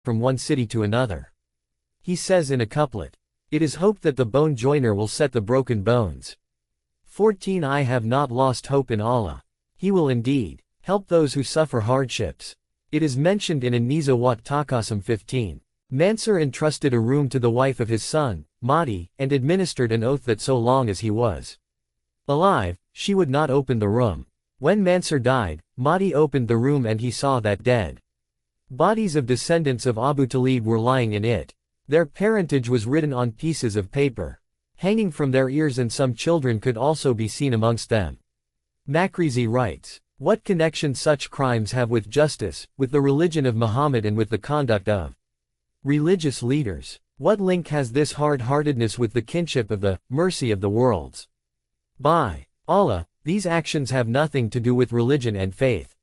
from one city to another. He says in a couplet, "It is hoped that the bone joiner will set the broken bones." 14 I have not lost hope in Allah. He will indeed help those who suffer hardships. It is mentioned in An-Nisa Wat Taqasum 15. Mansur entrusted a room to the wife of his son, Mahdi, and administered an oath that so long as he was alive, she would not open the room. When Mansur died, Mahdi opened the room and he saw that dead bodies of descendants of Abu Talib were lying in it. Their parentage was written on pieces of paper, hanging from their ears, and some children could also be seen amongst them. Makrizi writes, "What connection such crimes have with justice, with the religion of Muhammad and with the conduct of religious leaders? What link has this hard-heartedness with the kinship of the mercy of the worlds? By Allah, these actions have nothing to do with religion and faith."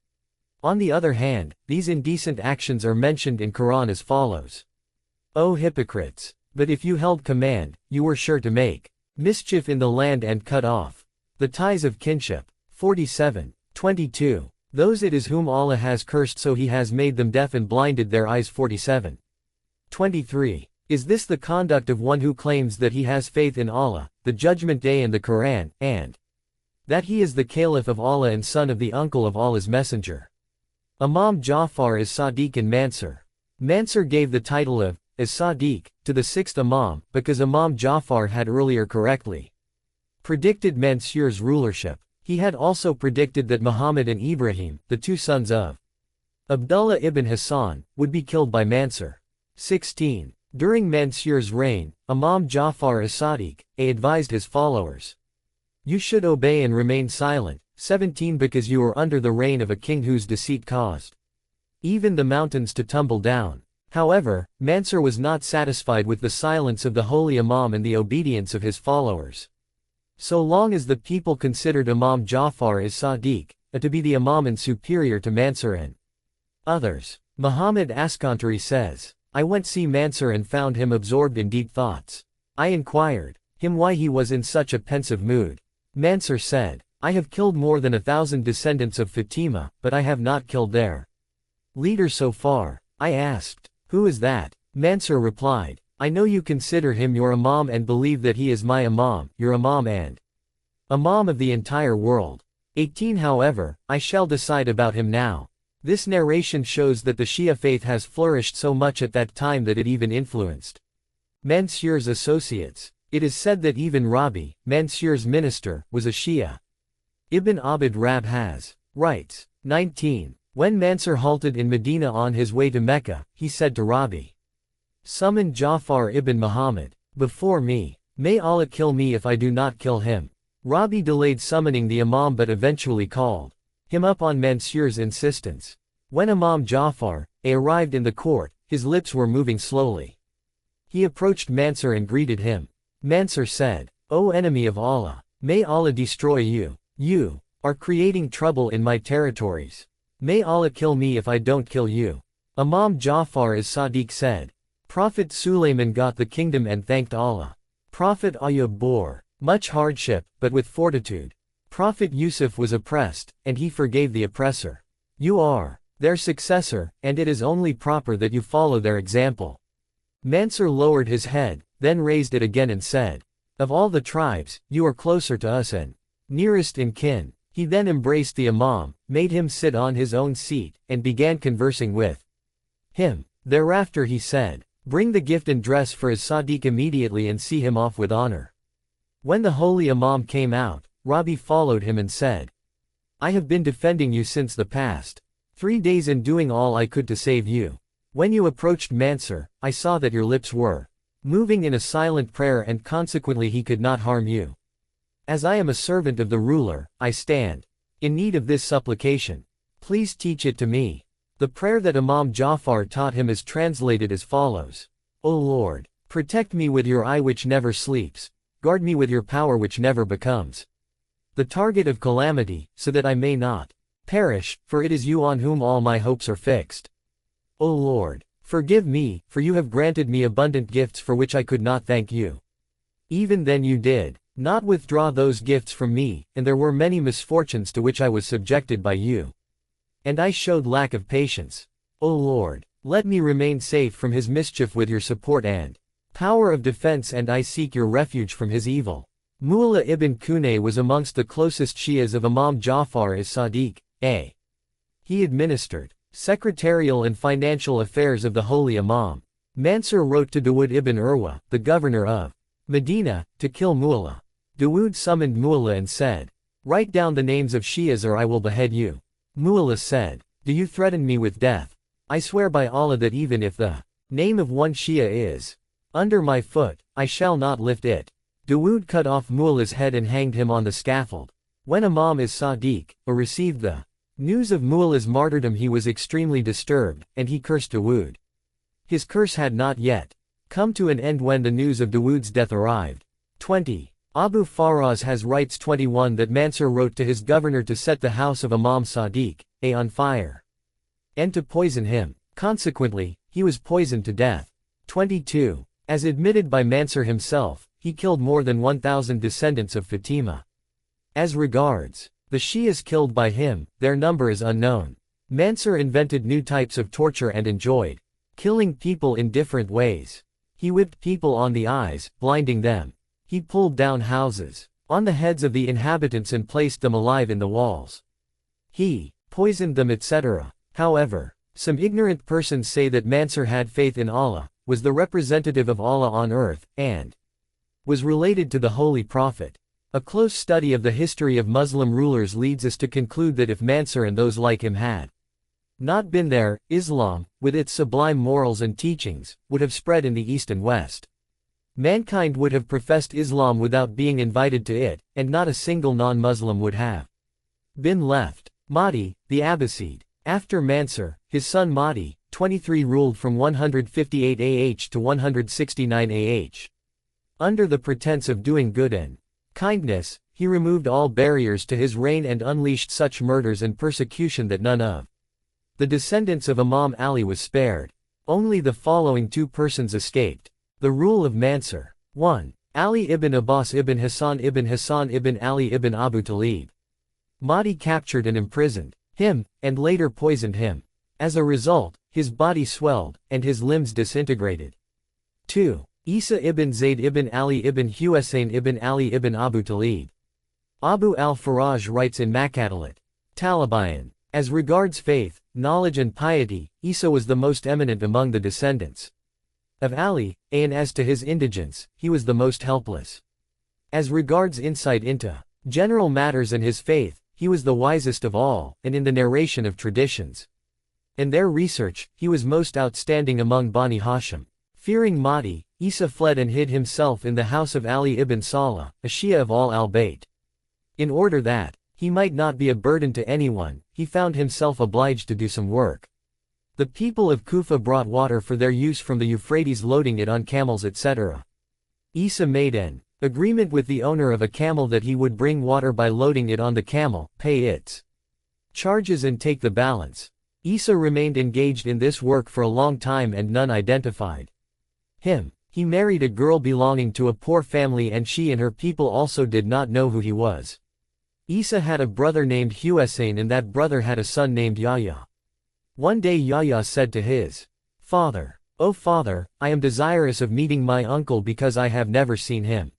On the other hand, these indecent actions are mentioned in Quran as follows. O hypocrites! But if you held command, you were sure to make mischief in the land and cut off the ties of kinship. 47. 22. Those it is whom Allah has cursed, so He has made them deaf and blinded their eyes. 47. 23. Is this the conduct of one who claims that he has faith in Allah, the Judgment Day and the Quran, and that he is the Caliph of Allah and son of the uncle of Allah's Messenger? Imam Ja'far is Sadiq and Mansur. Mansur gave the title of as Sadiq to the sixth Imam because Imam Ja'far had earlier correctly predicted Mansur's rulership. He had also predicted that Muhammad and Ibrahim, the two sons of Abdullah ibn Hassan, would be killed by Mansur. 16. During Mansur's reign, Imam Ja'far as-Sadiq advised his followers, "You should obey and remain silent." 17 Because you are under the reign of a king whose deceit caused even the mountains to tumble down. However, Mansur was not satisfied with the silence of the holy Imam and the obedience of his followers. So long as the people considered Imam Ja'far as-Sadiq to be the Imam and superior to Mansur and others. Muhammad Askantari says, "I went see Mansur and found him absorbed in deep thoughts. I inquired him why he was in such a pensive mood. Mansur said, I have killed more than 1,000 descendants of Fatima, but I have not killed their leader so far. I asked, who is that? Mansur replied, I know you consider him your Imam and believe that he is my Imam, your Imam and Imam of the entire world. 18 However, I shall decide about him now." This narration shows that the Shia faith has flourished so much at that time that it even influenced Mansur's associates. It is said that even Rabi, Mansur's minister, was a Shia. Ibn Abd Rabh writes, 19. When Mansur halted in Medina on his way to Mecca, he said to Rabi, "Summon Ja'far ibn Muhammad before me. May Allah kill me if I do not kill him." Rabi delayed summoning the Imam but eventually called him up on Mansur's insistence. When Imam Ja'far arrived in the court, his lips were moving slowly. He approached Mansur and greeted him. Mansur said, "O enemy of Allah, may Allah destroy you. You are creating trouble in my territories. May Allah kill me if I don't kill you." Imam Ja'far as-Sadiq said, "Prophet Sulayman got the kingdom and thanked Allah. Prophet Ayyub bore much hardship, but with fortitude. Prophet Yusuf was oppressed, and he forgave the oppressor. You are their successor, and it is only proper that you follow their example." Mansur lowered his head, then raised it again and said, "Of all the tribes, you are closer to us and nearest in kin." He then embraced the Imam, made him sit on his own seat, and began conversing with him. Thereafter he said, "Bring the gift and dress for his Sadiq immediately and see him off with honor." When the holy Imam came out, Rabi followed him and said, "I have been defending you since the past 3 days and doing all I could to save you. When you approached Mansur, I saw that your lips were moving in a silent prayer and consequently he could not harm you. As I am a servant of the ruler, I stand in need of this supplication. Please teach it to me." The prayer that Imam Ja'far taught him is translated as follows. O Lord, protect me with your eye which never sleeps, guard me with your power which never becomes the target of calamity, so that I may not perish, for it is you on whom all my hopes are fixed. O Lord, forgive me, for you have granted me abundant gifts for which I could not thank you. Even then you did not withdraw those gifts from me, and there were many misfortunes to which I was subjected by you. And I showed lack of patience. O Lord, Let me remain safe from his mischief with your support and power of defense, and I seek your refuge from his evil. Mu'alla ibn Qunay was amongst the closest Shias of Imam Ja'far as-Sadiq. He administered secretarial and financial affairs of the Holy Imam. Mansur wrote to Dawood ibn Urwa, the governor of Medina, to kill Mu'alla. Dawood summoned Mu'alla and said, "Write down the names of Shias or I will behead you." Mu'alla said, "Do you threaten me with death? I swear by Allah that even if the name of one Shia is under my foot, I shall not lift it." Dawood cut off Mu'alla's head and hanged him on the scaffold. When Imam as-Sadiq received the news of Mu'alla's martyrdom, he was extremely disturbed, and he cursed Dawood. His curse had not yet come to an end when the news of Dawood's death arrived. 20. Abu Faraz has writes 21 that Mansur wrote to his governor to set the house of Imam Sadiq on fire and to poison him. Consequently, he was poisoned to death. 22. As admitted by Mansur himself, he killed more than 1,000 descendants of Fatima. As regards the Shias killed by him, their number is unknown. Mansur invented new types of torture and enjoyed killing people in different ways. He whipped people on the eyes, blinding them. He pulled down houses on the heads of the inhabitants and placed them alive in the walls. He poisoned them, etc. However, some ignorant persons say that Mansur had faith in Allah, was the representative of Allah on earth, and was related to the Holy Prophet. A close study of the history of Muslim rulers leads us to conclude that if Mansur and those like him had not been there, Islam, with its sublime morals and teachings, would have spread in the East and West. Mankind would have professed Islam without being invited to it, and not a single non-Muslim would have been left. Mahdi, the Abbasid. After Mansur, his son Mahdi, 23 ruled from 158 AH to 169 AH. Under the pretense of doing good and kindness, he removed all barriers to his reign and unleashed such murders and persecution that none of the descendants of Imam Ali was spared. Only the following two persons escaped the rule of Mansur. 1. Ali ibn Abbas ibn Hassan ibn Ali ibn Abu Talib. Mahdi captured and imprisoned him, and later poisoned him. As a result, his body swelled, and his limbs disintegrated. 2. Isa ibn Zayd ibn Ali ibn Husayn ibn Ali ibn Abu Talib. Abu al-Faraj writes in MECCA Taliban, as regards faith, knowledge and piety, Isa was the most eminent among the descendants of Ali, and as to his indigence, he was the most helpless. As regards insight into general matters and his faith, he was the wisest of all, and in the narration of traditions and their research, he was most outstanding among Bani Hashim. Fearing Mahdi, Isa fled and hid himself in the house of Ali ibn Salah, a Shia of al-Bayt. In order that he might not be a burden to anyone, he found himself obliged to do some work. The people of Kufa brought water for their use from the Euphrates, loading it on camels, etc. Isa made an agreement with the owner of a camel that he would bring water by loading it on the camel, pay its charges and take the balance. Isa remained engaged in this work for a long time and none identified him. He married a girl belonging to a poor family and she and her people also did not know who he was. Isa had a brother named Husayn and that brother had a son named Yahya. One day Yahya said to his father, "O father, I am desirous of meeting my uncle because I have never seen him."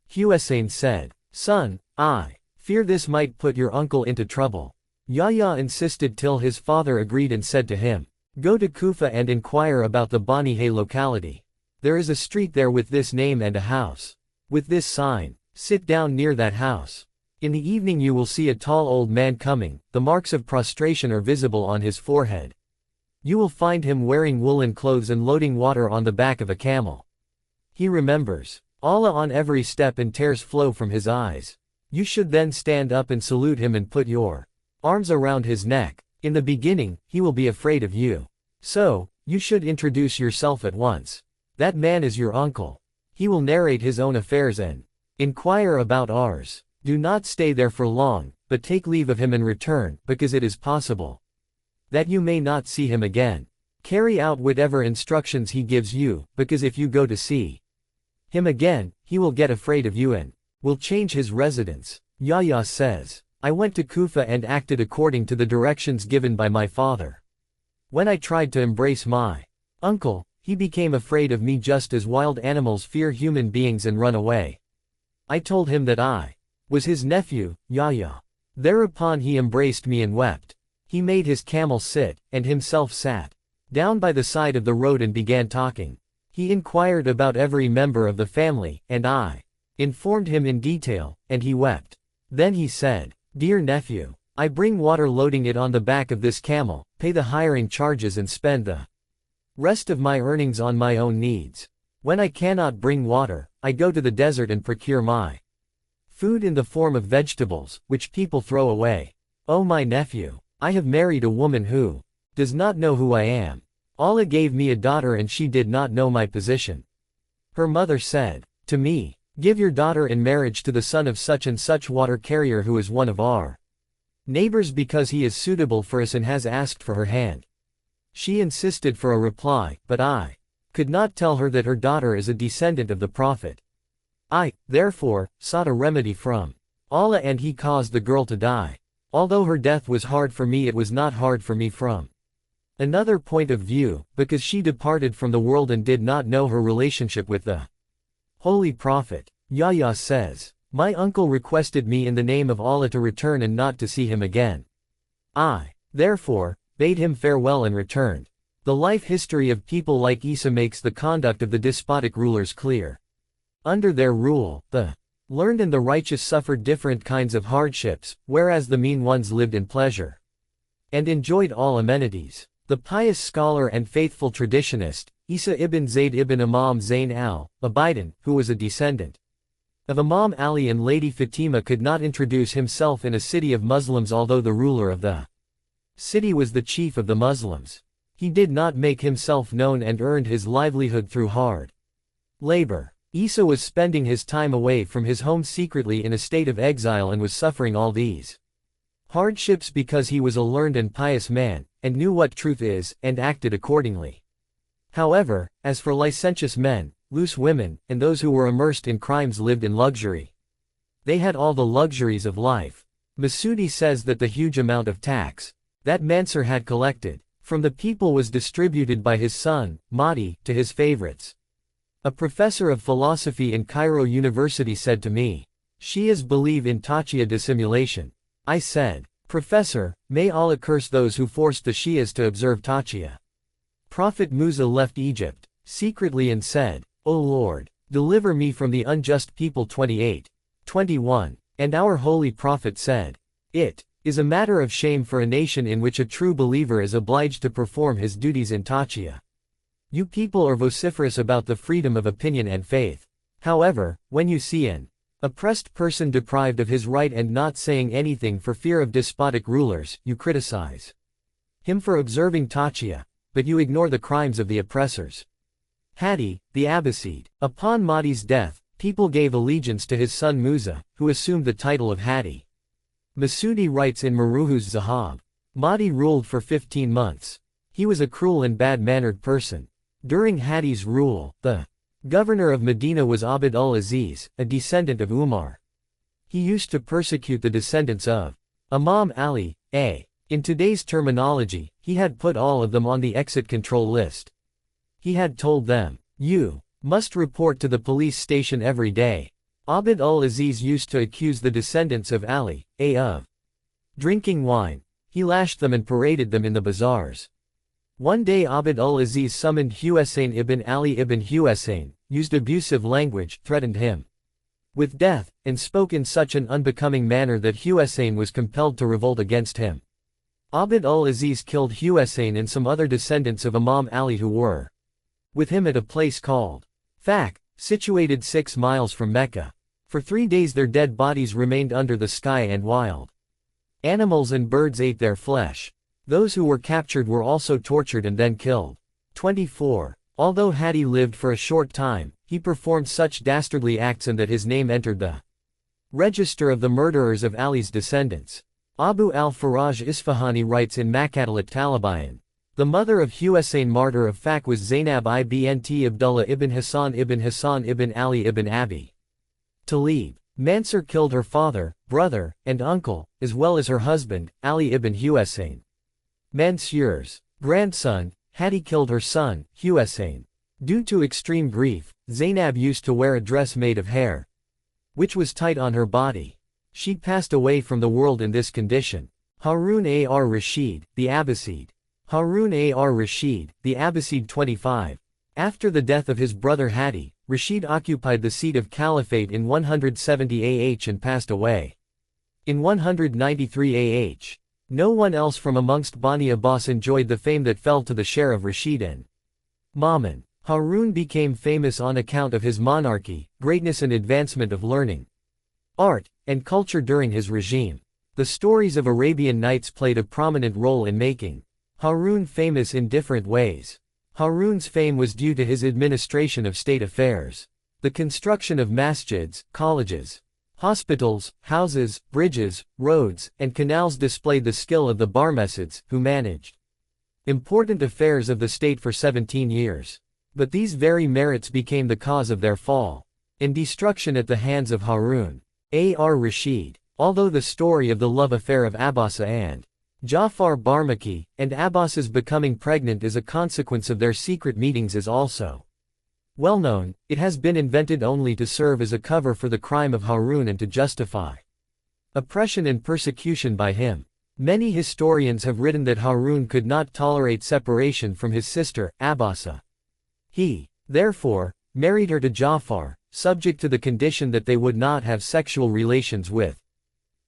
Husayn said, "Son, I fear this might put your uncle into trouble." Yahya insisted till his father agreed and said to him, "Go to Kufa and inquire about the Bani Hay locality. There is a street there with this name and a house with this sign. Sit down near that house. In the evening you will see a tall old man coming, the marks of prostration are visible on his forehead. You will find him wearing woolen clothes and loading water on the back of a camel. He remembers Allah on every step and tears flow from his eyes. You should then stand up and salute him and put your arms around his neck. In the beginning, he will be afraid of you. So, you should introduce yourself at once. That man is your uncle. He will narrate his own affairs and inquire about ours. Do not stay there for long, but take leave of him and return, because it is possible that you may not see him again. Carry out whatever instructions he gives you, because if you go to see him again, he will get afraid of you and will change his residence." Yahya says, "I went to Kufa and acted according to the directions given by my father. When I tried to embrace my uncle, he became afraid of me just as wild animals fear human beings and run away. I told him that I was his nephew, Yahya. Thereupon he embraced me and wept. He made his camel sit, and himself sat down by the side of the road and began talking. He inquired about every member of the family, and I informed him in detail, and he wept. Then he said, "Dear nephew, I bring water loading it on the back of this camel, pay the hiring charges and spend the rest of my earnings on my own needs. When I cannot bring water, I go to the desert and procure my food in the form of vegetables, which people throw away. Oh my nephew, I have married a woman who does not know who I am. Allah gave me a daughter and she did not know my position. Her mother said to me, 'Give your daughter in marriage to the son of such and such water carrier who is one of our neighbors because he is suitable for us and has asked for her hand.' She insisted for a reply, but I could not tell her that her daughter is a descendant of the Prophet. I, therefore, sought a remedy from Allah and He caused the girl to die. Although her death was hard for me, it was not hard for me from another point of view, because she departed from the world and did not know her relationship with the Holy Prophet." Yahya says, "My uncle requested me in the name of Allah to return and not to see him again. I, therefore, bade him farewell and returned." The life history of people like Isa makes the conduct of the despotic rulers clear. Under their rule, the learned and the righteous suffered different kinds of hardships, whereas the mean ones lived in pleasure and enjoyed all amenities. The pious scholar and faithful traditionist, Isa ibn Zayd ibn Imam Zayn al-Abidin, who was a descendant of Imam Ali and Lady Fatima, could not introduce himself in a city of Muslims although the ruler of the city was the chief of the Muslims. He did not make himself known and earned his livelihood through hard labor. Isa was spending his time away from his home secretly in a state of exile and was suffering all these hardships because he was a learned and pious man, and knew what truth is, and acted accordingly. However, as for licentious men, loose women, and those who were immersed in crimes lived in luxury. They had all the luxuries of life. Masudi says that the huge amount of tax that Mansur had collected from the people was distributed by his son, Mahdi, to his favorites. A professor of philosophy in Cairo University said to me, "Shias believe in taqiyya dissimulation." I said, "Professor, may Allah curse those who forced the Shias to observe taqiyya." Prophet Musa left Egypt secretly and said, "O Lord, deliver me from the unjust people." 28:21. And our holy prophet said, "It is a matter of shame for a nation in which a true believer is obliged to perform his duties in taqiyya. You people are vociferous about the freedom of opinion and faith. However, when you see an oppressed person deprived of his right and not saying anything for fear of despotic rulers, you criticize him for observing taqiyya, but you ignore the crimes of the oppressors." Hadi, the Abbasid. Upon Mahdi's death, people gave allegiance to his son Musa, who assumed the title of Hadi. Masudi writes in Maruhuz Zahab, Mahdi ruled for 15 months. He was a cruel and bad-mannered person. During Hadi's rule, the governor of Medina was Abd al-Aziz, a descendant of Umar. He used to persecute the descendants of Imam Ali. In today's terminology, he had put all of them on the exit control list. He had told them, "You must report to the police station every day." Abd al-Aziz used to accuse the descendants of Ali, of drinking wine. He lashed them and paraded them in the bazaars. One day Abd al-Aziz summoned Husayn ibn Ali ibn Husayn, used abusive language, threatened him with death, and spoke in such an unbecoming manner that Husayn was compelled to revolt against him. Abd al-Aziz killed Husayn and some other descendants of Imam Ali who were with him at a place called Fak, situated 6 miles from Mecca. For 3 days their dead bodies remained under the sky and wild animals and birds ate their flesh. Those who were captured were also tortured and then killed. 24. Although Hadi lived for a short time, he performed such dastardly acts and that his name entered the register of the murderers of Ali's descendants. Abu al-Faraj Isfahani writes in Maqatalat Talibayan, the mother of Husayn martyr of Fak was Zainab ibnt Abdullah ibn Hassan ibn Ali ibn Abi Talib. Mansur killed her father, brother, and uncle, as well as her husband, Ali ibn Husayn. Mansur's Grandson, Hadi killed her son, Husain. Due to extreme grief, Zainab used to wear a dress made of hair, which was tight on her body. She passed away from the world in this condition. Harun ar-Rashid, the Abbasid. Harun ar-Rashid, the Abbasid 25. After the death of his brother Hadi, Rashid occupied the seat of caliphate in 170 AH and passed away in 193 AH. No one else from amongst Bani Abbas enjoyed the fame that fell to the share of Rashid and Ma'mun. Harun became famous on account of his monarchy, greatness and advancement of learning, art, and culture during his regime. The stories of Arabian Nights played a prominent role in making Harun famous in different ways. Harun's fame was due to his administration of state affairs. The construction of masjids, colleges, hospitals, houses, bridges, roads, and canals displayed the skill of the Barmecids, who managed important affairs of the state for 17 years. But these very merits became the cause of their fall and destruction at the hands of Harun ar-Rashid. Although the story of the love affair of Abbasa and Ja'far Barmaki, and Abbas's becoming pregnant as a consequence of their secret meetings is also well known, it has been invented only to serve as a cover for the crime of Harun and to justify oppression and persecution by him. Many historians have written that Harun could not tolerate separation from his sister, Abbasa. He, therefore, married her to Ja'far, subject to the condition that they would not have sexual relations with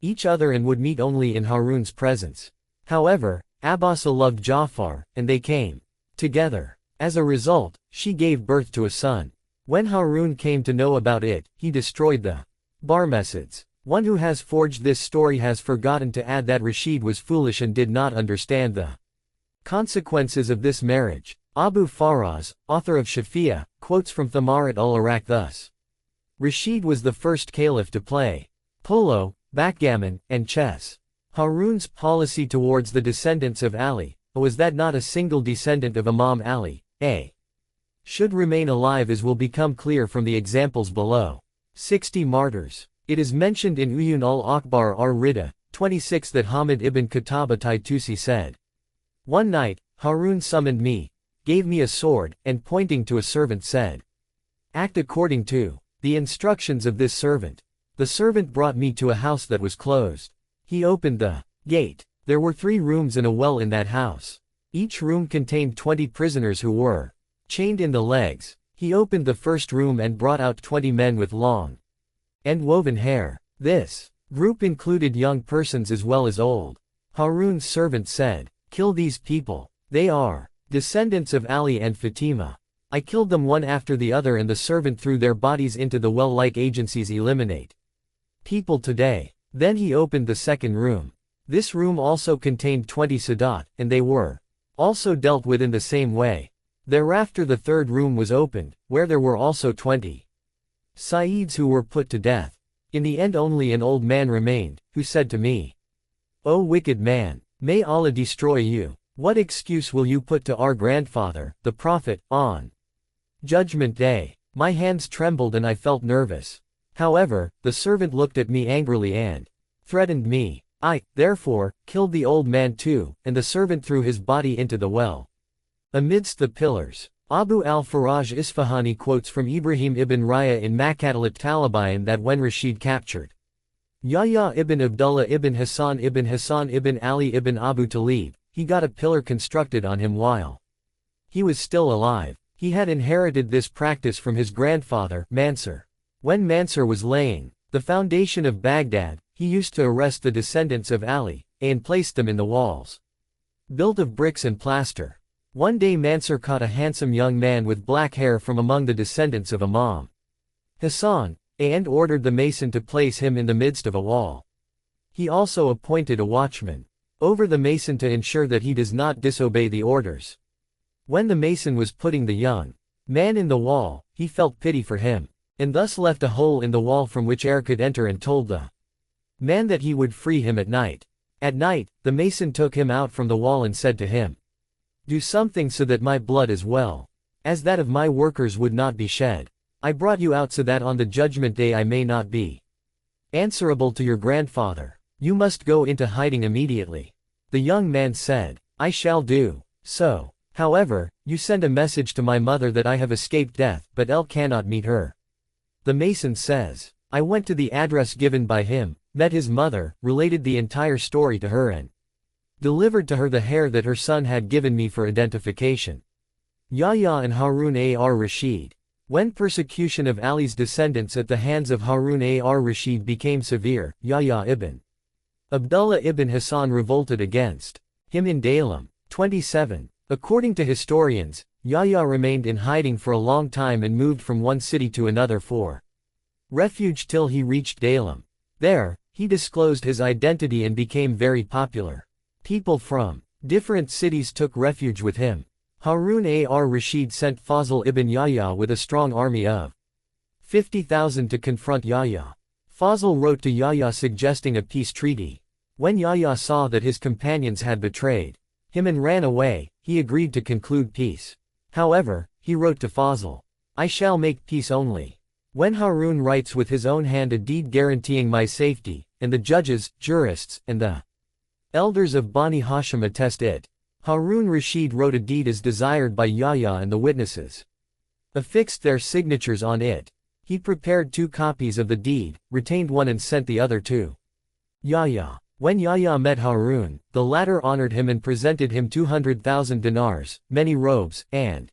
each other and would meet only in Harun's presence. However, Abbasa loved Ja'far, and they came together. As a result, she gave birth to a son. When Harun came to know about it, he destroyed the Barmecids. One who has forged this story has forgotten to add that Rashid was foolish and did not understand the consequences of this marriage. Abu Faraz, author of Shafi'ah, quotes from Thamarat al-Iraq thus: Rashid was the first caliph to play polo, backgammon, and chess. Harun's policy towards the descendants of Ali was that not a single descendant of Imam Ali should remain alive, as will become clear from the examples below. 60 martyrs. It is mentioned in Uyun al-Akbar ar-Rida, 26 that Hamid ibn Qutaba Tusi said, "One night, Harun summoned me, gave me a sword, and pointing to a servant said, 'Act according to the instructions of this servant.' The servant brought me to a house that was closed. He opened the gate. There were 3 rooms and a well in that house. Each room contained 20 prisoners who were chained in the legs. He opened the first room and brought out 20 men with long and woven hair. This group included young persons as well as old. Harun's servant said, 'Kill these people. They are descendants of Ali and Fatima.' I killed them one after the other, and the servant threw their bodies into the well like agencies eliminate people today. Then he opened the second room. This room also contained 20 Sadat, and they were also dealt with in the same way. Thereafter the third room was opened, where there were also 20 Saids who were put to death. In the end only an old man remained, who said to me, 'O wicked man, may Allah destroy you. What excuse will you put to our grandfather, the Prophet, on Judgment Day?' My hands trembled and I felt nervous. However, the servant looked at me angrily and threatened me. I, therefore, killed the old man too, and the servant threw his body into the well amidst the pillars." Abu al-Faraj Isfahani quotes from Ibrahim ibn Raya in Makatalat Talibayan that when Rashid captured Yahya ibn Abdullah ibn Hassan ibn Ali ibn Abu Talib, he got a pillar constructed on him while he was still alive. He had inherited this practice from his grandfather, Mansur. When Mansur was laying the foundation of Baghdad, he used to arrest the descendants of Ali, and placed them in the walls built of bricks and plaster. One day Mansur caught a handsome young man with black hair from among the descendants of Imam Hassan, and ordered the mason to place him in the midst of a wall. He also appointed a watchman over the mason to ensure that he does not disobey the orders. When the mason was putting the young man in the wall, he felt pity for him, and thus left a hole in the wall from which air could enter, and told the man that he would free him at night. At night, the mason took him out from the wall and said to him, "Do something so that my blood as well as that of my workers would not be shed. I brought you out so that on the judgment day I may not be answerable to your grandfather. You must go into hiding immediately." The young man said, "I shall do So, however, you send a message to my mother that I have escaped death, but El cannot meet her. The mason says, I went to the address given by him, met his mother, related the entire story to her and delivered to her the hair that her son had given me for identification. Yahya and Harun ar-Rashid. When persecution of Ali's descendants at the hands of Harun ar-Rashid became severe, Yahya ibn Abdullah ibn Hassan revolted against him in Daylem. 27. According to historians, Yahya remained in hiding for a long time and moved from one city to another for refuge till he reached Daylem. There, he disclosed his identity and became very popular. People from different cities took refuge with him. Harun ar-Rashid sent Fazl ibn Yahya with a strong army of 50,000 to confront Yahya. Fazl wrote to Yahya suggesting a peace treaty. When Yahya saw that his companions had betrayed him and ran away, he agreed to conclude peace. However, he wrote to Fazl, I shall make peace only when Harun writes with his own hand a deed guaranteeing my safety, and the judges, jurists, and the elders of Bani Hashim attest it. Harun Rashid wrote a deed as desired by Yahya, and the witnesses affixed their signatures on it. He prepared 2 copies of the deed, retained one and sent the other to Yahya. When Yahya met Harun, the latter honored him and presented him 200,000 dinars, many robes, and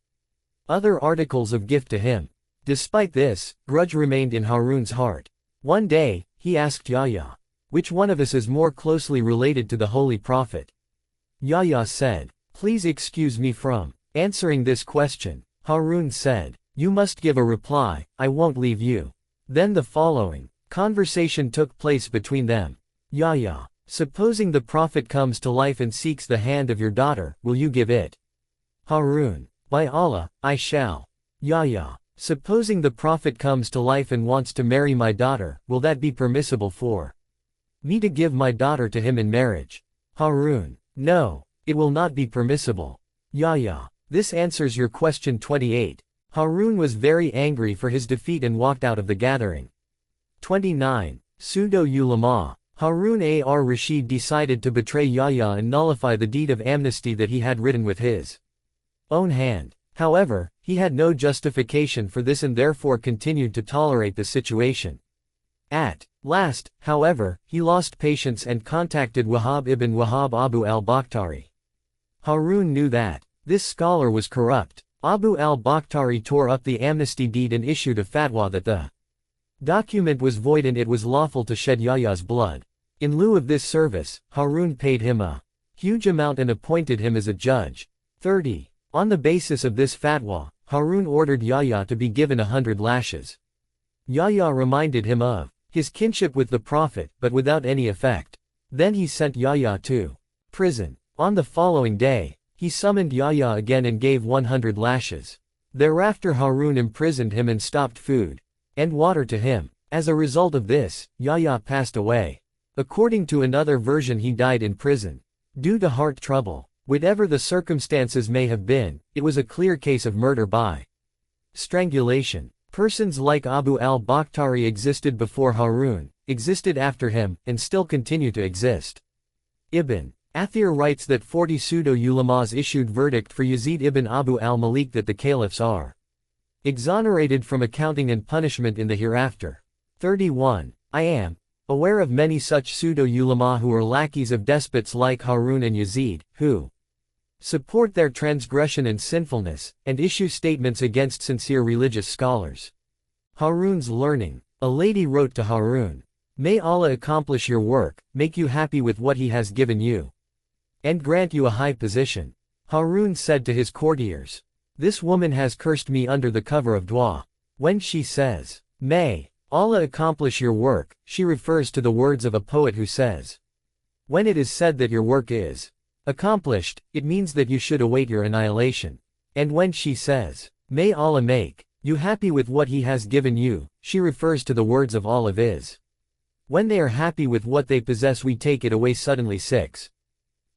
other articles of gift to him. Despite this, grudge remained in Harun's heart. One day, he asked Yahya, which one of us is more closely related to the Holy Prophet? Yahya said, please excuse me from answering this question. Harun said, you must give a reply, I won't leave you. Then the following conversation took place between them. Yahya, supposing the Prophet comes to life and seeks the hand of your daughter, will you give it? Harun, by Allah, I shall. Yahya, supposing the Prophet comes to life and wants to marry my daughter, will that be permissible for me to give my daughter to him in marriage? Harun, no, it will not be permissible. Yahya, this answers your question. 28. Harun was very angry for his defeat and walked out of the gathering. 29. Pseudo-ulama. Harun ar-Rashid decided to betray Yahya and nullify the deed of amnesty that he had written with his own hand. However, he had no justification for this and therefore continued to tolerate the situation. At last, however, he lost patience and contacted Wahab ibn Wahab Abu al-Bakhtari. Harun knew that this scholar was corrupt. Abu al-Bakhtari tore up the amnesty deed and issued a fatwa that the document was void and it was lawful to shed Yahya's blood. In lieu of this service, Harun paid him a huge amount and appointed him as a judge. 30. On the basis of this fatwa, Harun ordered Yahya to be given 100 lashes. Yahya reminded him of his kinship with the Prophet, but without any effect. Then he sent Yahya to prison. On the following day, he summoned Yahya again and gave 100 lashes. Thereafter Harun imprisoned him and stopped food and water to him. As a result of this, Yahya passed away. According to another version, he died in prison due to heart trouble. Whatever the circumstances may have been, it was a clear case of murder by strangulation. Persons like Abu al-Bakhtari existed before Harun, existed after him, and still continue to exist. Ibn Athir writes that 40 pseudo-ulamas issued verdict for Yazid ibn Abu al-Malik that the caliphs are exonerated from accounting and punishment in the hereafter. 31. I am aware of many such pseudo-ulama who are lackeys of despots like Harun and Yazid, who support their transgression and sinfulness, and issue statements against sincere religious scholars. Harun's learning. A lady wrote to Harun, may Allah accomplish your work, make you happy with what he has given you, and grant you a high position. Harun said to his courtiers, this woman has cursed me under the cover of dua. When she says, may Allah accomplish your work, she refers to the words of a poet who says, when it is said that your work is accomplished, it means that you should await your annihilation. And when she says, may Allah make you happy with what he has given you, she refers to the words of all of his. When they are happy with what they possess, we take it away suddenly. 6.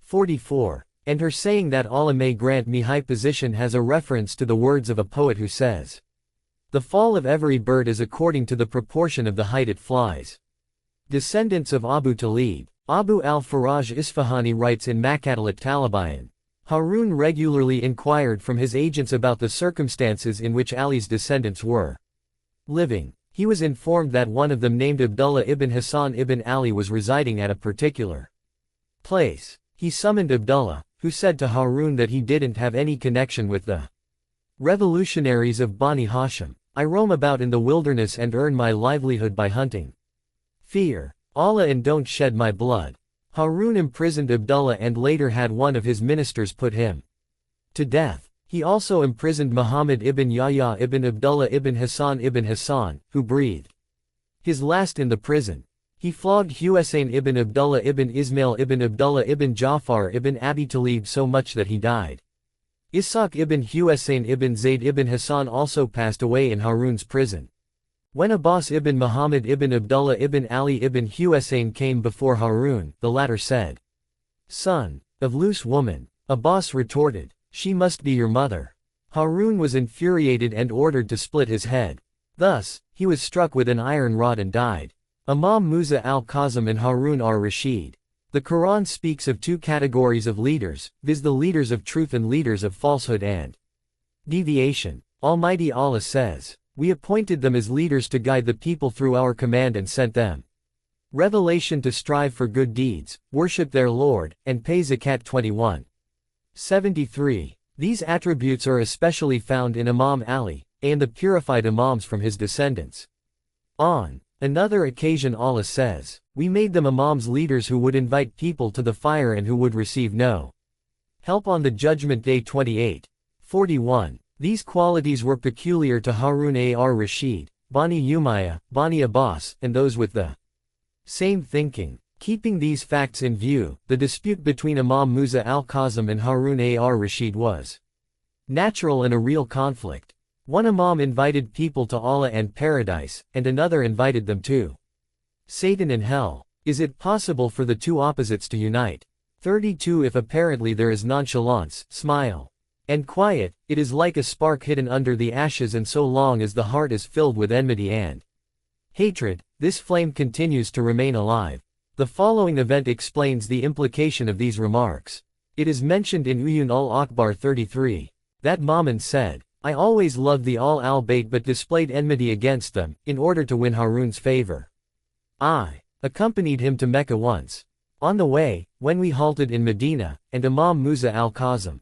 44. And her saying that Allah may grant me high position has a reference to the words of a poet who says, the fall of every bird is according to the proportion of the height it flies. Descendants of Abu Talib. Abu al-Faraj Isfahani writes in Maqatalat Talibayan, Harun regularly inquired from his agents about the circumstances in which Ali's descendants were living. He was informed that one of them named Abdullah ibn Hassan ibn Ali was residing at a particular place. He summoned Abdullah, who said to Harun that he didn't have any connection with the revolutionaries of Bani Hashim. I roam about in the wilderness and earn my livelihood by hunting. Fear Allah and don't shed my blood. Harun imprisoned Abdullah and later had one of his ministers put him to death. He also imprisoned Muhammad ibn Yahya ibn Abdullah ibn Hassan, who breathed his last in the prison. He flogged Husayn ibn Abdullah ibn Ismail ibn Abdullah ibn Ja'far ibn Abi Talib so much that he died. Ishaq ibn Husayn ibn Zayd ibn Hassan also passed away in Harun's prison. When Abbas ibn Muhammad ibn Abdullah ibn Ali ibn Husayn came before Harun, the latter said, "Son of loose woman." Abbas retorted, "She must be your mother." Harun was infuriated and ordered to split his head. Thus, he was struck with an iron rod and died. Imam Musa al-Kazim and Harun ar-Rashid. The Quran speaks of two categories of leaders, viz. the leaders of truth and leaders of falsehood and deviation. Almighty Allah says, "We appointed them as leaders to guide the people through our command and sent them revelation to strive for good deeds, worship their Lord, and pay zakat." 21:73. These attributes are especially found in Imam Ali, and the purified Imams from his descendants. On another occasion Allah says, "We made them Imams, leaders who would invite people to the fire and who would receive no help on the judgment day." 28:41. These qualities were peculiar to Harun ar-Rashid, Bani Umayyah, Bani Abbas, and those with the same thinking. Keeping these facts in view, the dispute between Imam Musa al-Kazim and Harun ar-Rashid was natural and a real conflict. One Imam invited people to Allah and paradise, and another invited them to Satan and hell. Is it possible for the two opposites to unite? 32. If apparently there is nonchalance, smile, and quiet, it is like a spark hidden under the ashes, and so long as the heart is filled with enmity and hatred, this flame continues to remain alive. The following event explains the implication of these remarks. It is mentioned in Uyun al-Akbar 33. That Ma'mun said, "I always loved the al-Bayt but displayed enmity against them, in order to win Harun's favor. I accompanied him to Mecca once. On the way, when we halted in Medina, and Imam Musa al-Kazim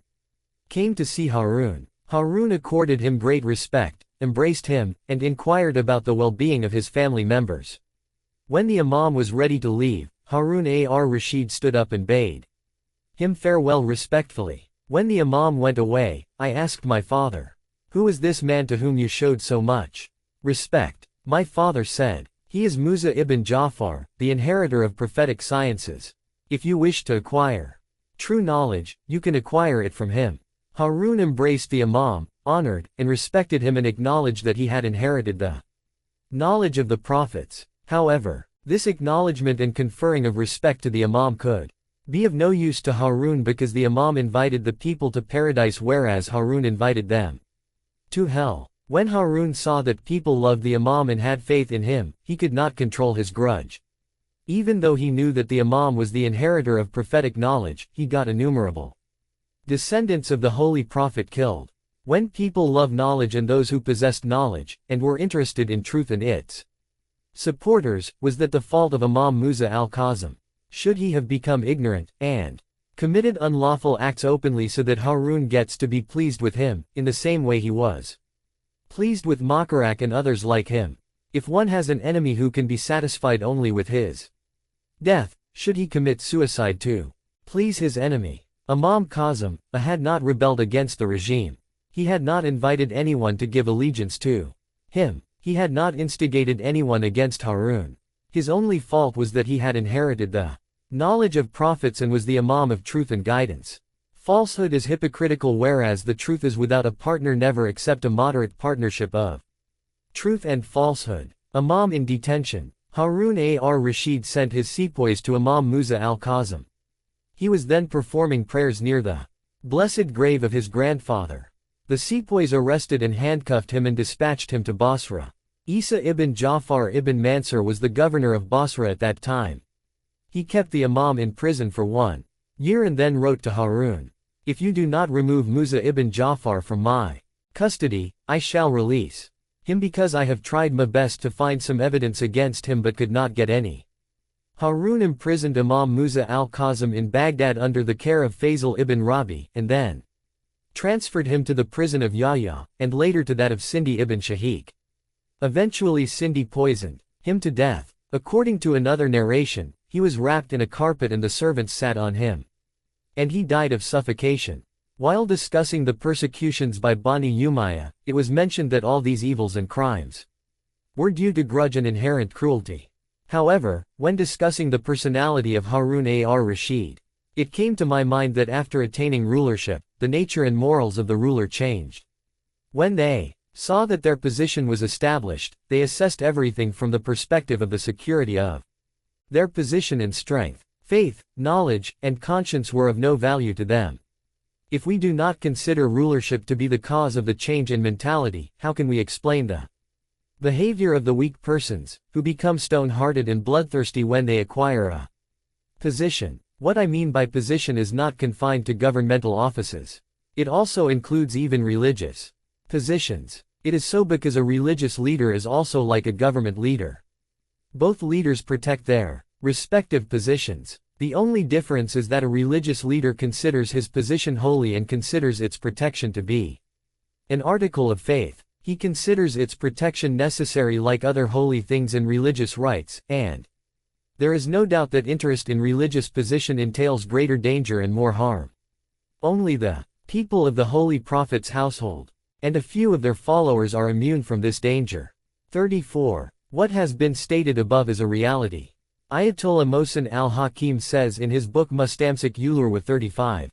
came to see Harun, Harun accorded him great respect, embraced him, and inquired about the well-being of his family members. When the Imam was ready to leave, Harun ar-Rashid stood up and bade him farewell respectfully. When the Imam went away, I asked my father, 'Who is this man to whom you showed so much respect?' My father said, 'He is Musa ibn Ja'far, the inheritor of prophetic sciences. If you wish to acquire true knowledge, you can acquire it from him.' Harun embraced the Imam, honored and respected him, and acknowledged that he had inherited the knowledge of the prophets. However, this acknowledgement and conferring of respect to the Imam could be of no use to Harun, because the Imam invited the people to paradise whereas Harun invited them to hell. When Harun saw that people loved the Imam and had faith in him, he could not control his grudge. Even though he knew that the Imam was the inheritor of prophetic knowledge, he got innumerable descendants of the Holy Prophet killed. When people love knowledge and those who possessed knowledge, and were interested in truth and its supporters, was that the fault of Imam Musa al-Kazim? Should he have become ignorant, and committed unlawful acts openly so that Harun gets to be pleased with him, in the same way he was pleased with Makarak and others like him? If one has an enemy who can be satisfied only with his death, should he commit suicide to please his enemy? Imam Kazim had not rebelled against the regime. He had not invited anyone to give allegiance to him. He had not instigated anyone against Harun. His only fault was that he had inherited the knowledge of prophets and was the Imam of truth and guidance. Falsehood is hypocritical whereas the truth is without a partner. Never accept a moderate partnership of truth and falsehood. Imam in detention. Harun ar-Rashid sent his sepoys to Imam Musa al-Kazim. He was then performing prayers near the blessed grave of his grandfather. The sepoys arrested and handcuffed him and dispatched him to Basra. Isa ibn Ja'far ibn Mansur was the governor of Basra at that time. He kept the Imam in prison for 1 year and then wrote to Harun, If you do not remove Musa ibn Ja'far from my custody, I shall release him because I have tried my best to find some evidence against him but could not get any. Harun imprisoned Imam Musa al-Kazim in Baghdad under the care of Faisal ibn Rabi, and then transferred him to the prison of Yahya, and later to that of Sindi ibn Shahiq. Eventually Sindi poisoned him to death. According to another narration, he was wrapped in a carpet and the servants sat on him. And he died of suffocation. While discussing the persecutions by Bani Umayyah, it was mentioned that all these evils and crimes were due to grudge and inherent cruelty. However, when discussing the personality of Harun ar-Rashid, it came to my mind that after attaining rulership, the nature and morals of the ruler changed. When they saw that their position was established, they assessed everything from the perspective of the security of their position and strength. Faith, knowledge, and conscience were of no value to them. If we do not consider rulership to be the cause of the change in mentality, how can we explain the behavior of the weak persons, who become stone-hearted and bloodthirsty when they acquire a position? What I mean by position is not confined to governmental offices. It also includes even religious positions. It is so because a religious leader is also like a government leader. Both leaders protect their respective positions. The only difference is that a religious leader considers his position holy and considers its protection to be an article of faith. He considers its protection necessary like other holy things and religious rites, and there is no doubt that interest in religious position entails greater danger and more harm. Only the people of the Holy Prophet's household, and a few of their followers are immune from this danger. 34. What has been stated above is a reality. Ayatollah Mohsen al-Hakim says in his book Mustamsik Ulurwa 35.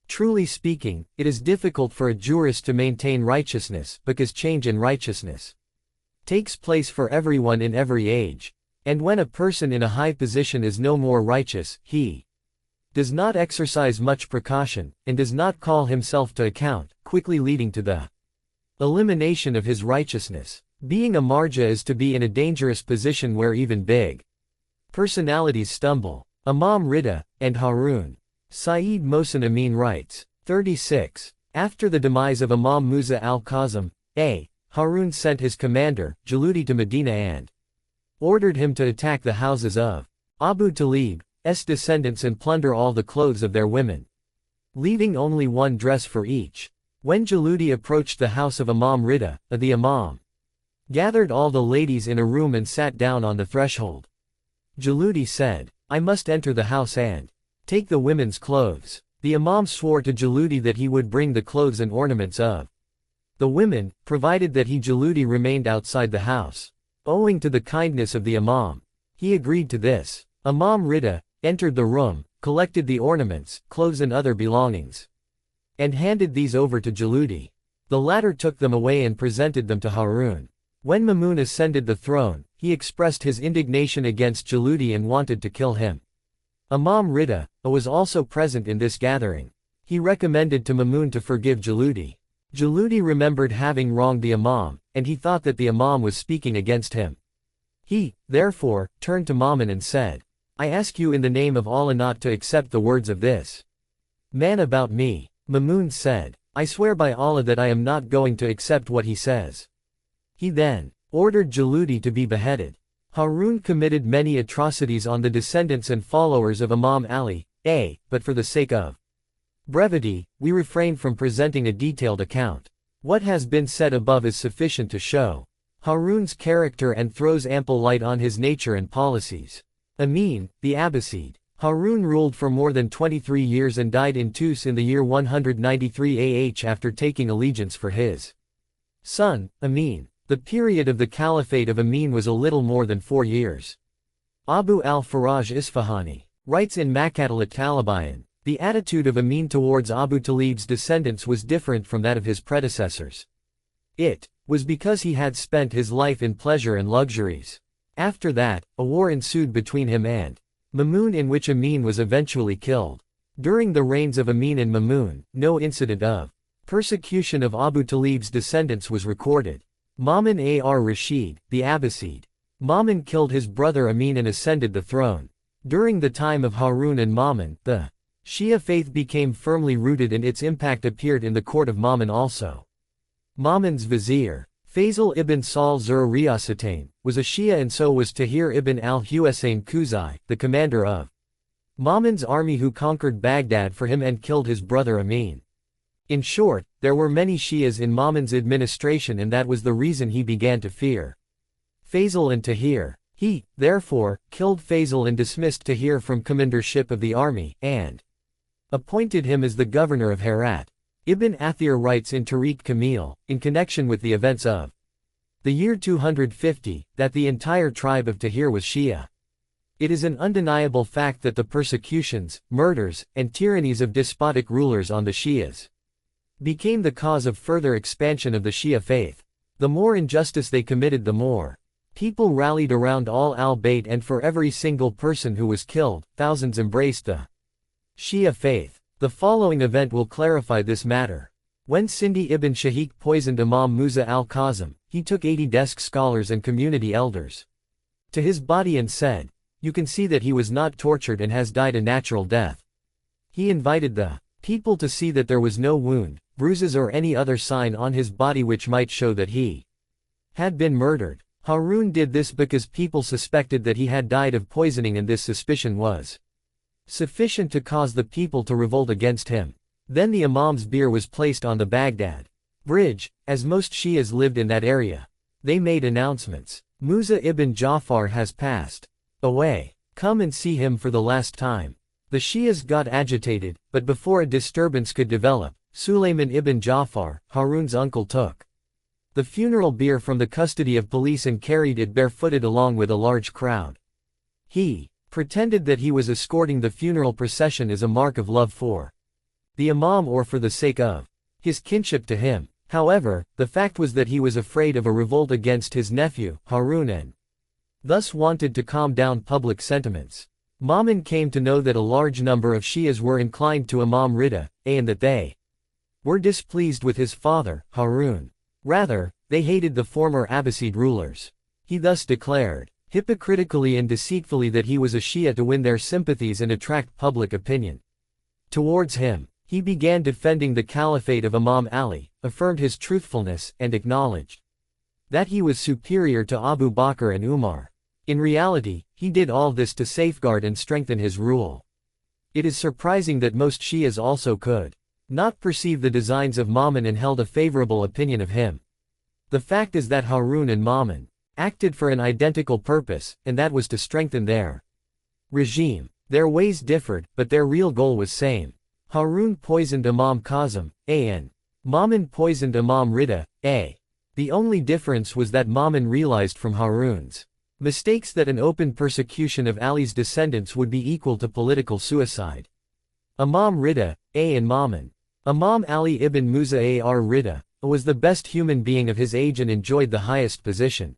Truly speaking, it is difficult for a jurist to maintain righteousness because change in righteousness takes place for everyone in every age. And when a person in a high position is no more righteous, he does not exercise much precaution, and does not call himself to account, quickly leading to the elimination of his righteousness. Being a marja is to be in a dangerous position where even big personalities stumble. Imam Rida, and Harun. Saeed Mohsen Amin writes. 36. After the demise of Imam Musa al-Kazim, Harun sent his commander, Jaludi to Medina and ordered him to attack the houses of Abu Talib's descendants and plunder all the clothes of their women, leaving only one dress for each. When Jaludi approached the house of Imam Rida, the Imam gathered all the ladies in a room and sat down on the threshold. Jaludi said, I must enter the house and take the women's clothes. The Imam swore to Jaludi that he would bring the clothes and ornaments of the women, provided that he Jaludi remained outside the house. Owing to the kindness of the Imam, he agreed to this. Imam Rida entered the room, collected the ornaments, clothes and other belongings, and handed these over to Jaludi. The latter took them away and presented them to Harun. When Mamun ascended the throne, he expressed his indignation against Jaludi and wanted to kill him. Imam Rida was also present in this gathering. He recommended to Mamun to forgive Jaludi. Jaludi remembered having wronged the Imam, and he thought that the Imam was speaking against him. He, therefore, turned to Mamun and said, I ask you in the name of Allah not to accept the words of this man about me. Mamun said, I swear by Allah that I am not going to accept what he says. He then ordered Jaludi to be beheaded. Harun committed many atrocities on the descendants and followers of Imam Ali, but for the sake of brevity, we refrain from presenting a detailed account. What has been said above is sufficient to show Harun's character and throws ample light on his nature and policies. Amin, the Abbasid. Harun ruled for more than 23 years and died in Tus in the year 193 AH after taking allegiance for his son, Amin. The period of the Caliphate of Amin was a little more than 4 years. Abu al-Faraj Isfahani writes in Makkatul Talibayan, the attitude of Amin towards Abu Talib's descendants was different from that of his predecessors. It was because he had spent his life in pleasure and luxuries. After that, a war ensued between him and Mamun in which Amin was eventually killed. During the reigns of Amin and Mamun, no incident of persecution of Abu Talib's descendants was recorded. Mamun ar-Rashid, the Abbasid. Mamun killed his brother Amin and ascended the throne. During the time of Harun and Mamun, the Shia faith became firmly rooted and its impact appeared in the court of Ma'mun also. Ma'mun's vizier, Faisal ibn Sal Zur-Riyasatain, was a Shia and so was Tahir ibn al-Husayn Khuzai, the commander of Ma'mun's army who conquered Baghdad for him and killed his brother Amin. In short, there were many Shias in Ma'mun's administration and that was the reason he began to fear Faisal and Tahir. He, therefore, killed Faisal and dismissed Tahir from commandership of the army, and appointed him as the governor of Herat. Ibn Athir writes in Tariq Kamil, in connection with the events of the year 250, that the entire tribe of Tahir was Shia. It is an undeniable fact that the persecutions, murders, and tyrannies of despotic rulers on the Shias became the cause of further expansion of the Shia faith. The more injustice they committed, the more people rallied around al-Bayt, and for every single person who was killed, thousands embraced the Shia faith. The following event will clarify this matter. When Sindi ibn Shahiq poisoned Imam Musa al-Kazim, he took 80 desk scholars and community elders to his body and said, "You can see that he was not tortured and has died a natural death." He invited the people to see that there was no wound, bruises or any other sign on his body which might show that he had been murdered. Harun did this because people suspected that he had died of poisoning and this suspicion was sufficient to cause the people to revolt against him. Then the Imam's bier was placed on the Baghdad bridge, as most Shias lived in that area. They made announcements. Musa ibn Ja'far has passed away. Come and see him for the last time. The Shias got agitated, but before a disturbance could develop, Sulayman ibn Ja'far, Harun's uncle, took the funeral bier from the custody of police and carried it barefooted along with a large crowd. He pretended that he was escorting the funeral procession as a mark of love for the Imam or for the sake of his kinship to him. However, the fact was that he was afraid of a revolt against his nephew, Harun, and thus wanted to calm down public sentiments. Ma'mun came to know that a large number of Shias were inclined to Imam Rida, and that they were displeased with his father, Harun. Rather, they hated the former Abbasid rulers. He thus declared, hypocritically and deceitfully, that he was a Shia to win their sympathies and attract public opinion towards him. He began defending the caliphate of Imam Ali, affirmed his truthfulness, and acknowledged that he was superior to Abu Bakr and Umar. In reality, he did all this to safeguard and strengthen his rule. It is surprising that most Shias also could not perceive the designs of Ma'mun and held a favorable opinion of him. The fact is that Harun and Ma'mun acted for an identical purpose, and that was to strengthen their regime. Their ways differed, but their real goal was same. Harun poisoned Imam Kazim, and Ma'mun poisoned Imam Rida, The only difference was that Ma'mun realized from Harun's mistakes that an open persecution of Ali's descendants would be equal to political suicide. Imam Rida, and Ma'mun. Imam Ali ibn Musa ar-Rida was the best human being of his age and enjoyed the highest position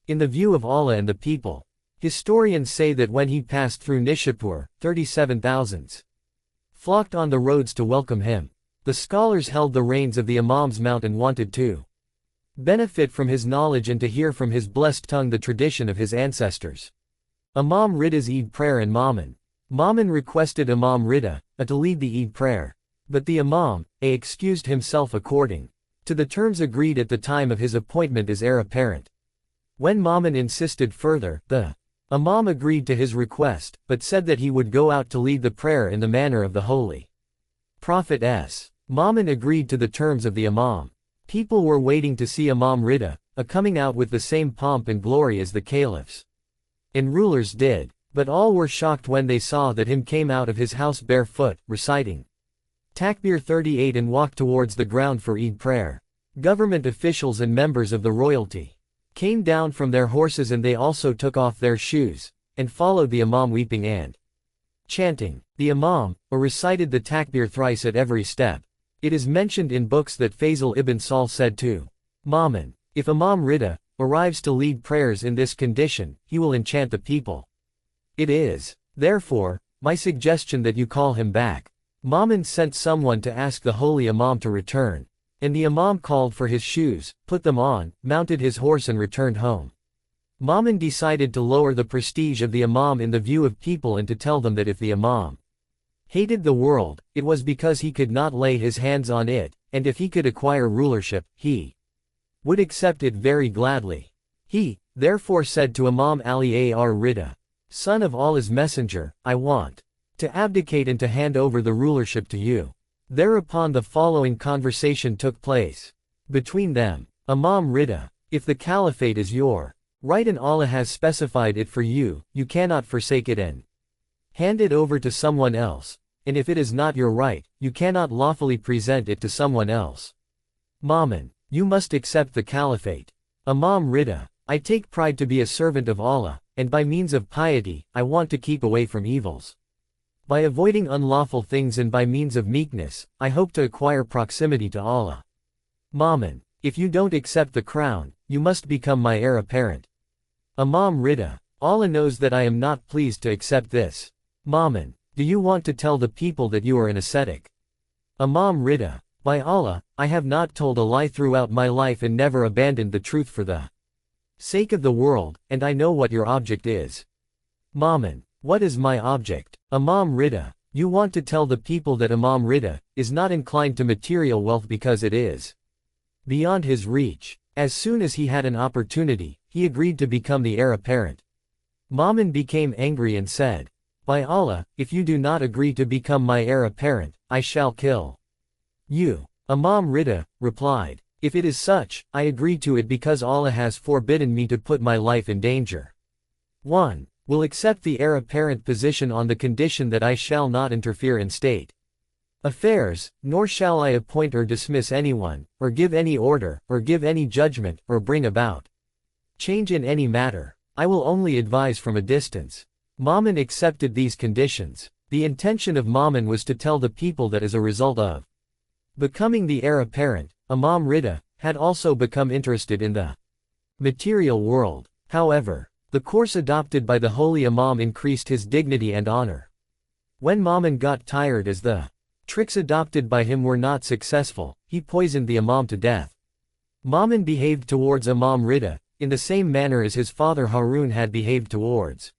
in the view of Allah and the people. Historians say that when he passed through Nishapur, 37,000 flocked on the roads to welcome him. The scholars held the reins of the Imam's mount and wanted to benefit from his knowledge and to hear from his blessed tongue the tradition of his ancestors. Imam Rida's Eid prayer and Ma'mun requested Imam Rida to lead the Eid prayer. But the Imam excused himself according to the terms agreed at the time of his appointment as heir apparent. When Ma'mun insisted further, the Imam agreed to his request, but said that he would go out to lead the prayer in the manner of the Holy Prophet. Ma'mun agreed to the terms of the Imam. People were waiting to see Imam Rida, coming out with the same pomp and glory as the caliphs and rulers did, but all were shocked when they saw that him came out of his house barefoot, reciting Takbir 38 and walked towards the ground for Eid prayer. Government officials and members of the royalty came down from their horses and they also took off their shoes, and followed the Imam weeping and chanting. The Imam recited the Takbir thrice at every step. It is mentioned in books that Faisal ibn Sal said to Ma'mun, "If Imam Rida arrives to lead prayers in this condition, he will enchant the people. It is, therefore, my suggestion that you call him back." Ma'mun sent someone to ask the holy Imam to return. And the Imam called for his shoes, put them on, mounted his horse and returned home. Ma'mun decided to lower the prestige of the Imam in the view of people and to tell them that if the Imam hated the world, it was because he could not lay his hands on it, and if he could acquire rulership, he would accept it very gladly. He, therefore said to Imam Ali Rida, son of Allah's messenger, I want to abdicate and to hand over the rulership to you. Thereupon the following conversation took place between them. Imam Rida, if the caliphate is your right and Allah has specified it for you, you cannot forsake it and hand it over to someone else, and if it is not your right, you cannot lawfully present it to someone else. Mamun, you must accept the caliphate. Imam Rida, I take pride to be a servant of Allah, and by means of piety, I want to keep away from evils. By avoiding unlawful things and by means of meekness, I hope to acquire proximity to Allah. Mamun, if you don't accept the crown, you must become my heir apparent. Imam Rida, Allah knows that I am not pleased to accept this. Mamun, do you want to tell the people that you are an ascetic? Imam Rida, by Allah, I have not told a lie throughout my life and never abandoned the truth for the sake of the world, and I know what your object is. Mamun, what is my object? Imam Rida, you want to tell the people that Imam Rida is not inclined to material wealth because it is beyond his reach. As soon as he had an opportunity, he agreed to become the heir apparent. Mamun became angry and said, by Allah, if you do not agree to become my heir apparent, I shall kill you. Imam Rida replied, if it is such, I agree to it because Allah has forbidden me to put my life in danger. 1. Will accept the heir apparent position on the condition that I shall not interfere in state affairs, nor shall I appoint or dismiss anyone, or give any order, or give any judgment, or bring about change in any matter. I will only advise from a distance. Mamun accepted these conditions. The intention of Mamun was to tell the people that as a result of becoming the heir apparent, Imam Rida had also become interested in the material world. However, the course adopted by the holy Imam increased his dignity and honor. When Mamun got tired as the tricks adopted by him were not successful, he poisoned the Imam to death. Mamun behaved towards Imam Rida in the same manner as his father Harun had behaved towards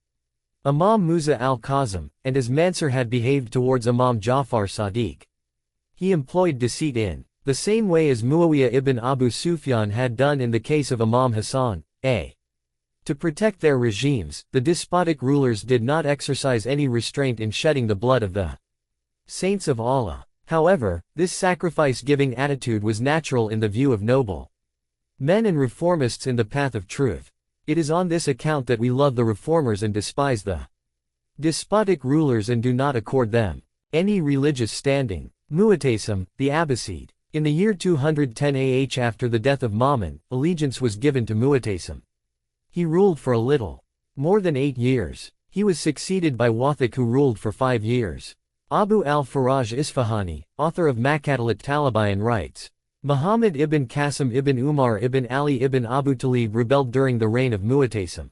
Imam Musa al-Kazim, and as Mansur had behaved towards Imam Ja'far Sadiq. He employed deceit in the same way as Muawiyah ibn Abu Sufyan had done in the case of Imam Hassan. To protect their regimes, the despotic rulers did not exercise any restraint in shedding the blood of the saints of Allah. However, this sacrifice-giving attitude was natural in the view of noble men and reformists in the path of truth. It is on this account that we love the reformers and despise the despotic rulers and do not accord them any religious standing. Mu'tasim, the Abbasid. In the year 210 AH after the death of Mamun, allegiance was given to Mu'tasim. He ruled for a little more than 8 years. He was succeeded by Wathiq who ruled for 5 years. Abu al-Faraj Isfahani, author of Makatalat Talibayan writes, Muhammad ibn Qasim ibn Umar ibn Ali ibn Abu Talib rebelled during the reign of Mu'tasim.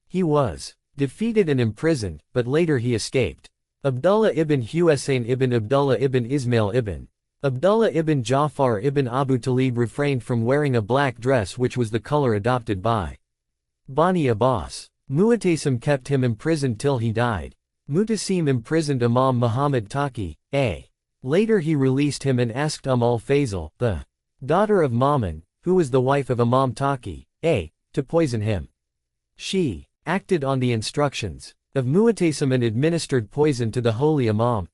He was defeated and imprisoned, but later he escaped. Abdullah ibn Husayn ibn Abdullah ibn Ismail ibn Abdullah ibn Ja'far ibn Abu Talib refrained from wearing a black dress which was the color adopted by Bani Abbas. Mu'tasim kept him imprisoned till he died. Mu'tasim imprisoned Imam Muhammad Taqi. Later he released him and asked al-Fazl, the daughter of Mamun, who was the wife of Imam Taqi, to poison him. She acted on the instructions of Mu'tasim and administered poison to the holy Imam.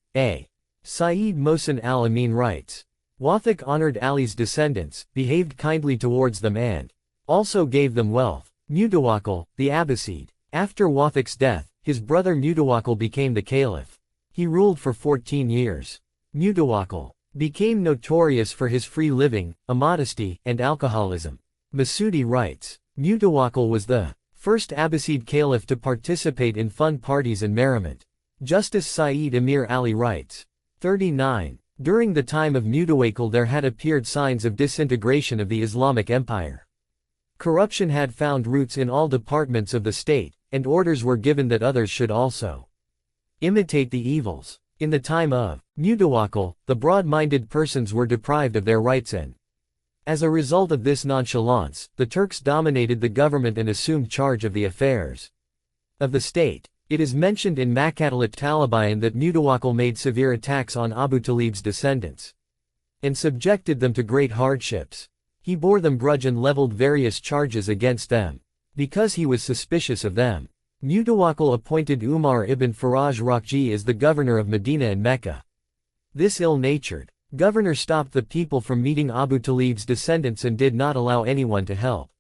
Sayyid Mohsen al-Amin writes, Wathiq honored Ali's descendants, behaved kindly towards them and also gave them wealth. Mutawakkil, the Abbasid. After Wathiq's death, his brother Mutawakkil became the caliph. He ruled for 14 years. Mutawakkil became notorious for his free living, immodesty, and alcoholism. Masudi writes, Mutawakkil was the first Abbasid caliph to participate in fun parties and merriment. Justice Sayyid Amir Ali writes, 39. During the time of Mutawakkil there had appeared signs of disintegration of the Islamic Empire. Corruption had found roots in all departments of the state, and orders were given that others should also imitate the evils. In the time of Mutawakkil, the broad-minded persons were deprived of their rights and, as a result of this nonchalance, the Turks dominated the government and assumed charge of the affairs of the state. It is mentioned in Makatalit Talabayan that Mutawakkil made severe attacks on Abu Talib's descendants and subjected them to great hardships. He bore them grudge and leveled various charges against them. Because he was suspicious of them, Mutawakkil appointed Umar ibn Faraj Rakji as the governor of Medina and Mecca. This ill-natured governor stopped the people from meeting Abu Talib's descendants and did not allow anyone to help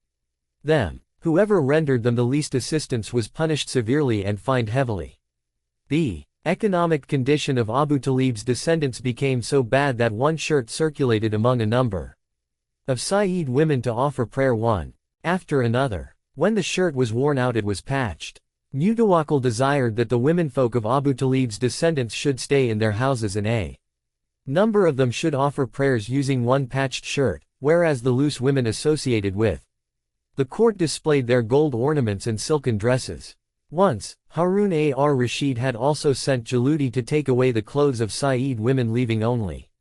them. Whoever rendered them the least assistance was punished severely and fined heavily. The economic condition of Abu Talib's descendants became so bad that one shirt circulated among a number of Sayyid women to offer prayer one after another. When the shirt was worn out, it was patched. Mutawakkil desired that the womenfolk of Abu Talib's descendants should stay in their houses and a number of them should offer prayers using one patched shirt, whereas the loose women associated with the court displayed their gold ornaments and silken dresses. Once, Harun ar-Rashid had also sent Jaludi to take away the clothes of Sayyid women, leaving only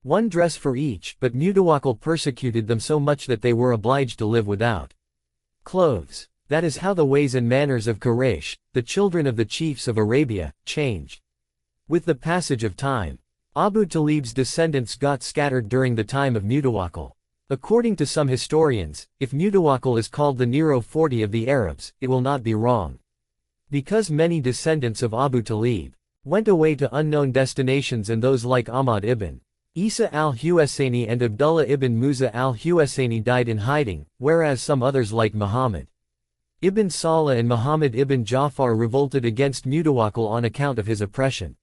one dress for each, but Mutawakkil persecuted them so much that they were obliged to live without clothes. That is how the ways and manners of Quraysh, the children of the chiefs of Arabia, changed. With the passage of time, Abu Talib's descendants got scattered during the time of Mutawakkil. According to some historians, if Mutawakkil is called the Nero 40 of the Arabs, it will not be wrong. Because many descendants of Abu Talib went away to unknown destinations, and those like Ahmad ibn Isa al-Huwaisani and Abdullah ibn Musa al-Huwaisani died in hiding, whereas some others like Muhammad ibn Salah and Muhammad ibn Ja'far revolted against Mutawakkil on account of his oppression.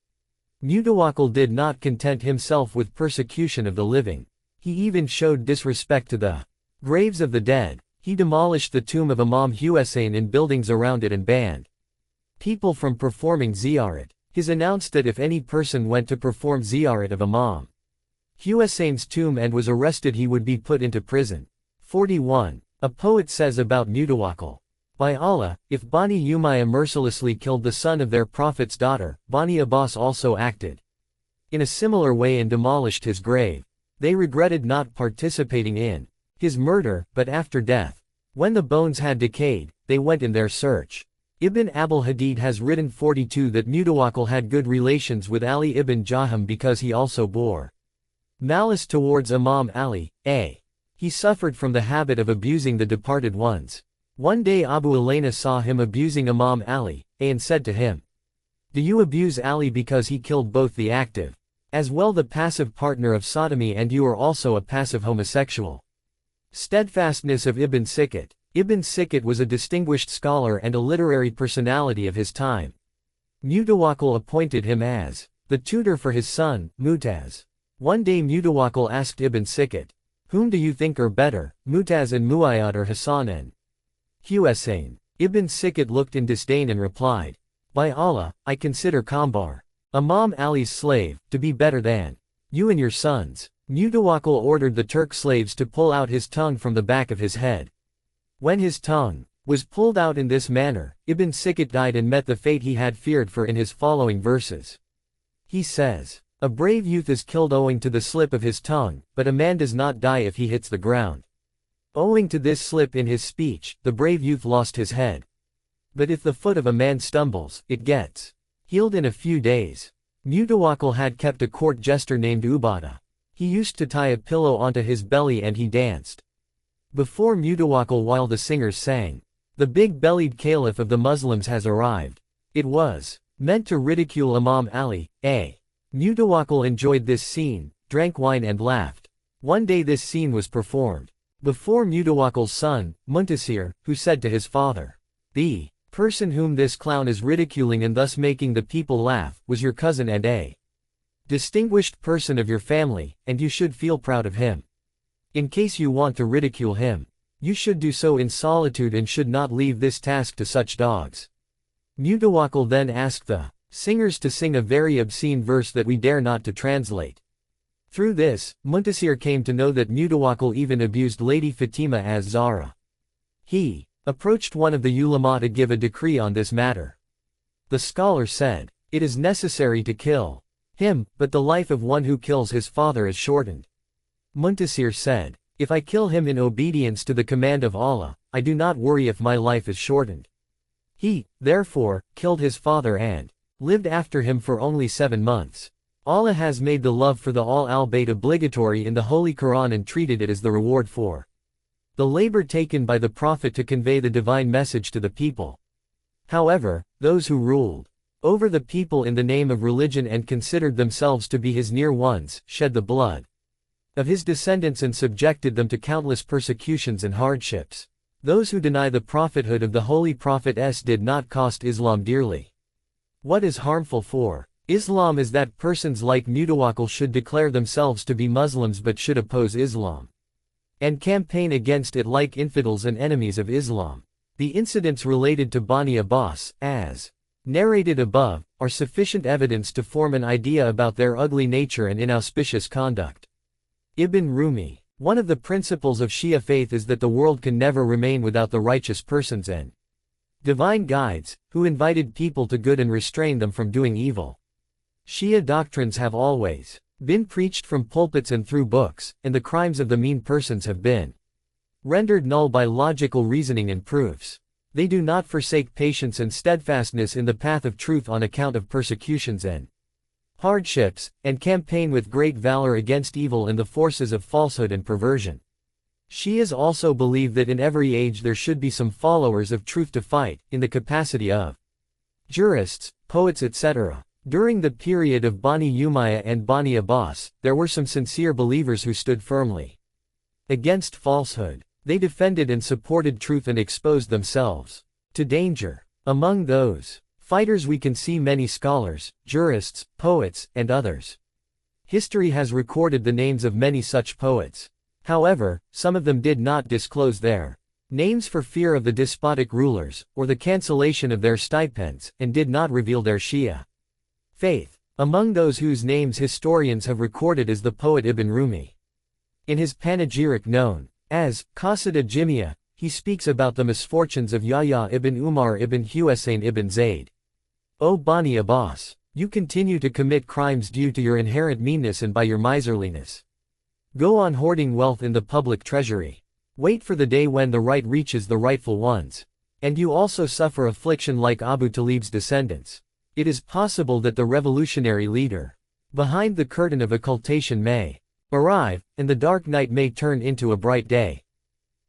Mutawakkil did not content himself with persecution of the living. He even showed disrespect to the graves of the dead. He demolished the tomb of Imam Husayn and buildings around it and banned people from performing ziyarat. He announced that if any person went to perform ziyarat of Imam Husayn's tomb and was arrested, he would be put into prison. 41. A poet says about Mutawakkil, "By Allah, if Bani Umayyah mercilessly killed the son of their prophet's daughter, Bani Abbas also acted in a similar way and demolished his grave. They regretted not participating in his murder, but after death, when the bones had decayed, they went in their search." Ibn Abul Hadid has written 42 that Mutawakkil had good relations with Ali ibn Jaham because he also bore malice towards Imam Ali. He suffered from the habit of abusing the departed ones. One day Abu Elena saw him abusing Imam Ali, and said to him, "Do you abuse Ali because he killed both the active as well the passive partner of sodomy, and you are also a passive homosexual?" Steadfastness of Ibn Sikkat. Ibn Sikkat was a distinguished scholar and a literary personality of his time. Mutawakkil appointed him as the tutor for his son, Mutaz. One day Mutawakkil asked Ibn Sikkat, "Whom do you think are better, Mutaz and Muayyad, or Hassan and Husayn?" Ibn Sikkat looked in disdain and replied, "By Allah, I consider Kambar, Imam Ali's slave, to be better than you and your sons." Mutawakkil ordered the Turk slaves to pull out his tongue from the back of his head. When his tongue was pulled out in this manner, Ibn Sikkat died and met the fate he had feared for in his following verses. He says, "A brave youth is killed owing to the slip of his tongue, but a man does not die if he hits the ground. Owing to this slip in his speech, the brave youth lost his head. But if the foot of a man stumbles, it gets healed in a few days." Mutawakkil had kept a court jester named Ubadah. He used to tie a pillow onto his belly and he danced before Mutawakkil while the singers sang, "The big-bellied caliph of the Muslims has arrived." It was meant to ridicule Imam Ali. Mutawakkil enjoyed this scene, drank wine and laughed. One day this scene was performed before Mutawakkil's son, Muntasir, who said to his father, "The person whom this clown is ridiculing and thus making the people laugh, was your cousin and a distinguished person of your family, and you should feel proud of him. In case you want to ridicule him, you should do so in solitude and should not leave this task to such dogs." Mutawakkil then asked the singers to sing a very obscene verse that we dare not to translate. Through this, Muntasir came to know that Mutawakkil even abused Lady Fatima as Zahra. He approached one of the ulama to give a decree on this matter. The scholar said, "It is necessary to kill him, but the life of one who kills his father is shortened." Muntasir said, "If I kill him in obedience to the command of Allah, I do not worry if my life is shortened." He, therefore, killed his father and lived after him for only 7 months. Allah has made the love for the al-Bayt obligatory in the Holy Quran and treated it as the reward for the labor taken by the Prophet to convey the divine message to the people. However, those who ruled over the people in the name of religion and considered themselves to be his near ones, shed the blood of his descendants and subjected them to countless persecutions and hardships. Those who deny the prophethood of the Holy Prophet did not cost Islam dearly. What is harmful for Islam is that persons like Mutawakkil should declare themselves to be Muslims but should oppose Islam and campaign against it like infidels and enemies of Islam. The incidents related to Bani Abbas, as narrated above, are sufficient evidence to form an idea about their ugly nature and inauspicious conduct. Ibn Rumi. One of the principles of Shia faith is that the world can never remain without the righteous persons and divine guides, who invited people to good and restrained them from doing evil. Shia doctrines have always been preached from pulpits and through books, and the crimes of the mean persons have been rendered null by logical reasoning and proofs. They do not forsake patience and steadfastness in the path of truth on account of persecutions and hardships, and campaign with great valor against evil and the forces of falsehood and perversion. Shias also believe that in every age there should be some followers of truth to fight, in the capacity of jurists, poets etc. During the period of Bani Umayyah and Bani Abbas, there were some sincere believers who stood firmly against falsehood. They defended and supported truth and exposed themselves to danger. Among those fighters we can see many scholars, jurists, poets, and others. History has recorded the names of many such poets. However, some of them did not disclose their names for fear of the despotic rulers, or the cancellation of their stipends, and did not reveal their Shia faith. Among those whose names historians have recorded is the poet Ibn Rumi. In his panegyric known as Qasida Jimia, he speaks about the misfortunes of Yahya ibn Umar ibn Husayn ibn Zayd. O Bani Abbas, you continue to commit crimes due to your inherent meanness and by your miserliness. Go on hoarding wealth in the public treasury. Wait for the day when the right reaches the rightful ones. And you also suffer affliction like Abu Talib's descendants. It is possible that the revolutionary leader behind the curtain of occultation may arrive, and the dark night may turn into a bright day.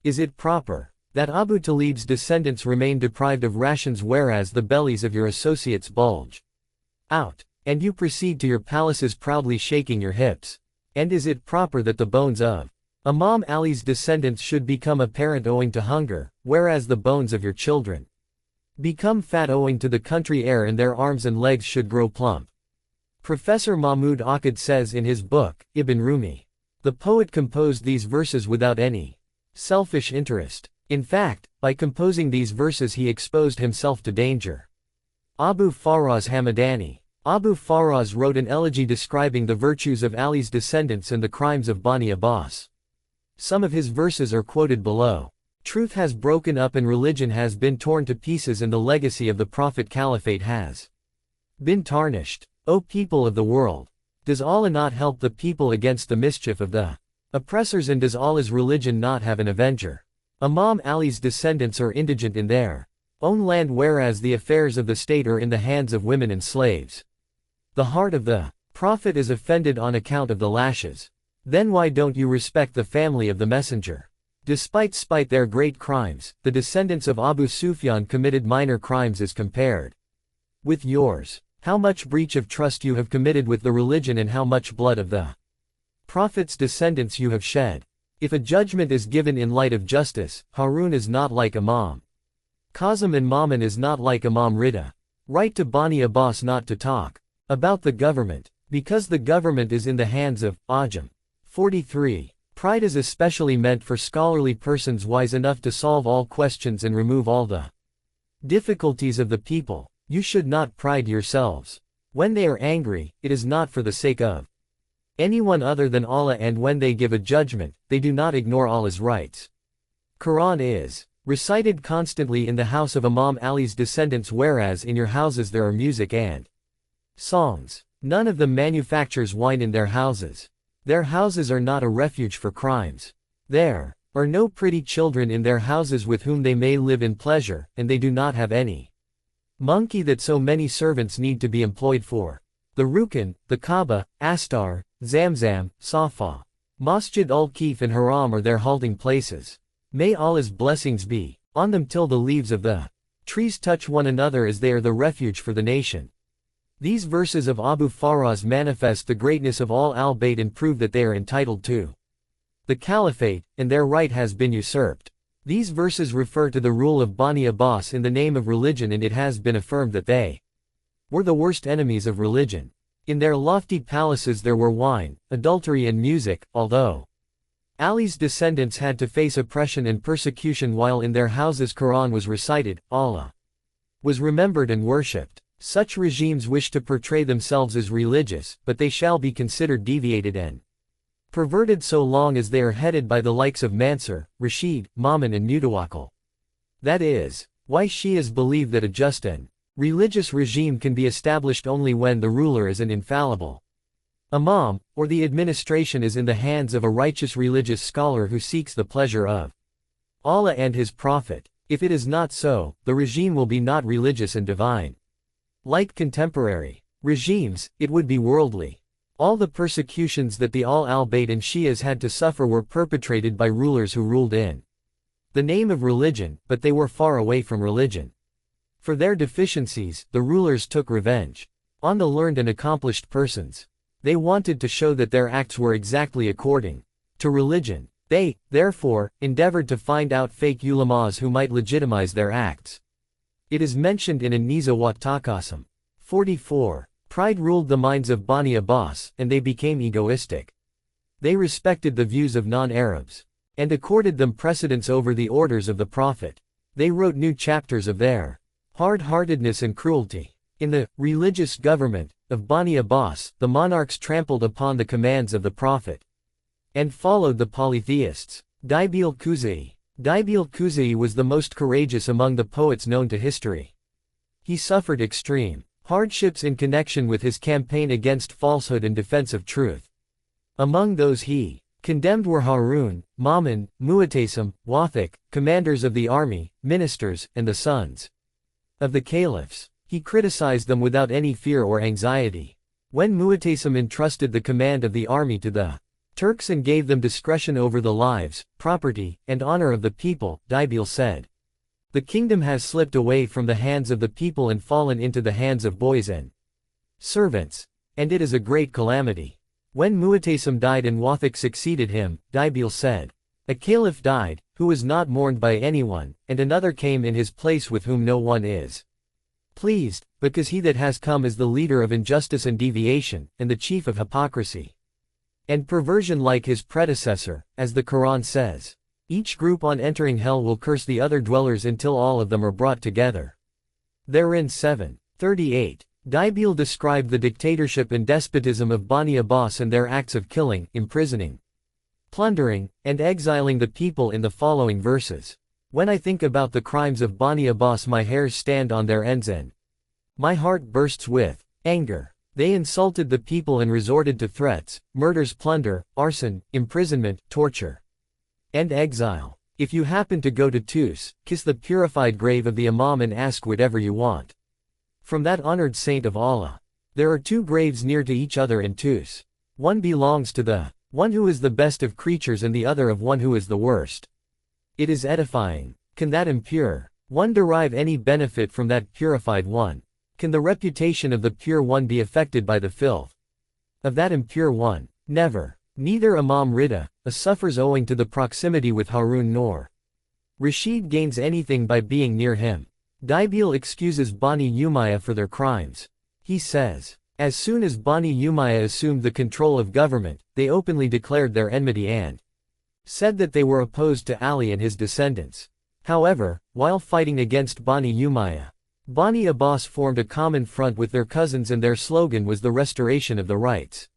Is it proper that Abu Talib's descendants remain deprived of rations whereas the bellies of your associates bulge out, and you proceed to your palaces proudly shaking your hips? And is it proper that the bones of Imam Ali's descendants should become apparent owing to hunger, whereas the bones of your children become fat owing to the country air and their arms and legs should grow plump? Professor Mahmud Aqad says in his book, Ibn Rumi, the poet composed these verses without any selfish interest. In fact, by composing these verses he exposed himself to danger. Abu Faraz Hamadani. Abu Faraz wrote an elegy describing the virtues of Ali's descendants and the crimes of Bani Abbas. Some of his verses are quoted below. Truth has broken up and religion has been torn to pieces and the legacy of the Prophet Caliphate has been tarnished. O people of the world! Does Allah not help the people against the mischief of the oppressors, and does Allah's religion not have an avenger? Imam Ali's descendants are indigent in their own land whereas the affairs of the state are in the hands of women and slaves. The heart of the Prophet is offended on account of the lashes. Then why don't you respect the family of the Messenger? Despite their great crimes, the descendants of Abu Sufyan committed minor crimes as compared with yours. How much breach of trust you have committed with the religion and how much blood of the Prophet's descendants you have shed. If a judgment is given in light of justice, Harun is not like Imam Qasim and Mamun is not like Imam Rida. Write to Bani Abbas not to talk about the government, because the government is in the hands of Ajam. 43. Pride is especially meant for scholarly persons wise enough to solve all questions and remove all the difficulties of the people. You should not pride yourselves. When they are angry, it is not for the sake of anyone other than Allah, and when they give a judgment, they do not ignore Allah's rights. Quran is recited constantly in the house of Imam Ali's descendants, whereas in your houses there are music and songs. None of them manufactures wine in their houses. Their houses are not a refuge for crimes. There are no pretty children in their houses with whom they may live in pleasure, and they do not have any Monkey that so many servants need to be employed for. The Rukn, the Kaaba, Astar, Zamzam, Safa, Masjid ul-Kif and Haram are their halting places. May Allah's blessings be on them till the leaves of the trees touch one another as they are the refuge for the nation. These verses of Abu Faraz manifest the greatness of all al-Bayt and prove that they are entitled to the caliphate, and their right has been usurped. These verses refer to the rule of Bani Abbas in the name of religion, and it has been affirmed that they were the worst enemies of religion. In their lofty palaces there were wine, adultery and music, although Ali's descendants had to face oppression and persecution while in their houses Quran was recited, Allah was remembered and worshipped. Such regimes wish to portray themselves as religious, but they shall be considered deviated and perverted so long as they are headed by the likes of Mansur, Rashid, Ma'mun and Mutawakkil. That is why Shias believe that a just and religious regime can be established only when the ruler is an infallible imam, or the administration is in the hands of a righteous religious scholar who seeks the pleasure of Allah and His Prophet. If it is not so, the regime will be not religious and divine. Like contemporary regimes, it would be worldly. All the persecutions that the al-Bayt and Shias had to suffer were perpetrated by rulers who ruled in the name of religion, but they were far away from religion. For their deficiencies, the rulers took revenge on the learned and accomplished persons. They wanted to show that their acts were exactly according to religion. They, therefore, endeavored to find out fake ulamas who might legitimize their acts. It is mentioned in An-Niza wa Taqasum 44. Pride ruled the minds of Bani Abbas, and they became egoistic. They respected the views of non-Arabs and accorded them precedence over the orders of the Prophet. They wrote new chapters of their hard-heartedness and cruelty. In the religious government of Bani Abbas, the monarchs trampled upon the commands of the Prophet and followed the polytheists. Dibil Kuzai was the most courageous among the poets known to history. He suffered extreme hardships in connection with his campaign against falsehood and defense of truth. Among those he condemned were Harun, Ma'mun, Mu'tasim, Wathik, commanders of the army, ministers, and the sons of the caliphs. He criticized them without any fear or anxiety. When Mu'tasim entrusted the command of the army to the Turks and gave them discretion over the lives, property, and honor of the people, Dibil said, "The kingdom has slipped away from the hands of the people and fallen into the hands of boys and servants, and it is a great calamity." When Mu'tasim died and Wathik succeeded him, Dibil said, "A caliph died, who was not mourned by anyone, and another came in his place with whom no one is pleased, because he that has come is the leader of injustice and deviation, and the chief of hypocrisy and perversion like his predecessor, as the Quran says. Each group on entering hell will curse the other dwellers until all of them are brought together." Therein 7:38. Dibil described the dictatorship and despotism of Bani Abbas and their acts of killing, imprisoning, plundering, and exiling the people in the following verses. "When I think about the crimes of Bani Abbas my hairs stand on their ends and my heart bursts with anger. They insulted the people and resorted to threats, murders, plunder, arson, imprisonment, torture, and exile. If you happen to go to Tus, kiss the purified grave of the Imam and ask whatever you want from that honored saint of Allah. There are two graves near to each other in Tus. One belongs to the one who is the best of creatures and the other of one who is the worst. It is edifying. Can that impure one derive any benefit from that purified one? Can the reputation of the pure one be affected by the filth of that impure one? Never. Neither Imam Rida suffers owing to the proximity with Harun nor Rashid gains anything by being near him. Dibil excuses Bani Umayyah for their crimes. He says, "As soon as Bani Umayyah assumed the control of government, they openly declared their enmity and said that they were opposed to Ali and his descendants. However, while fighting against Bani Umayyah, Bani Abbas formed a common front with their cousins and their slogan was the restoration of the rights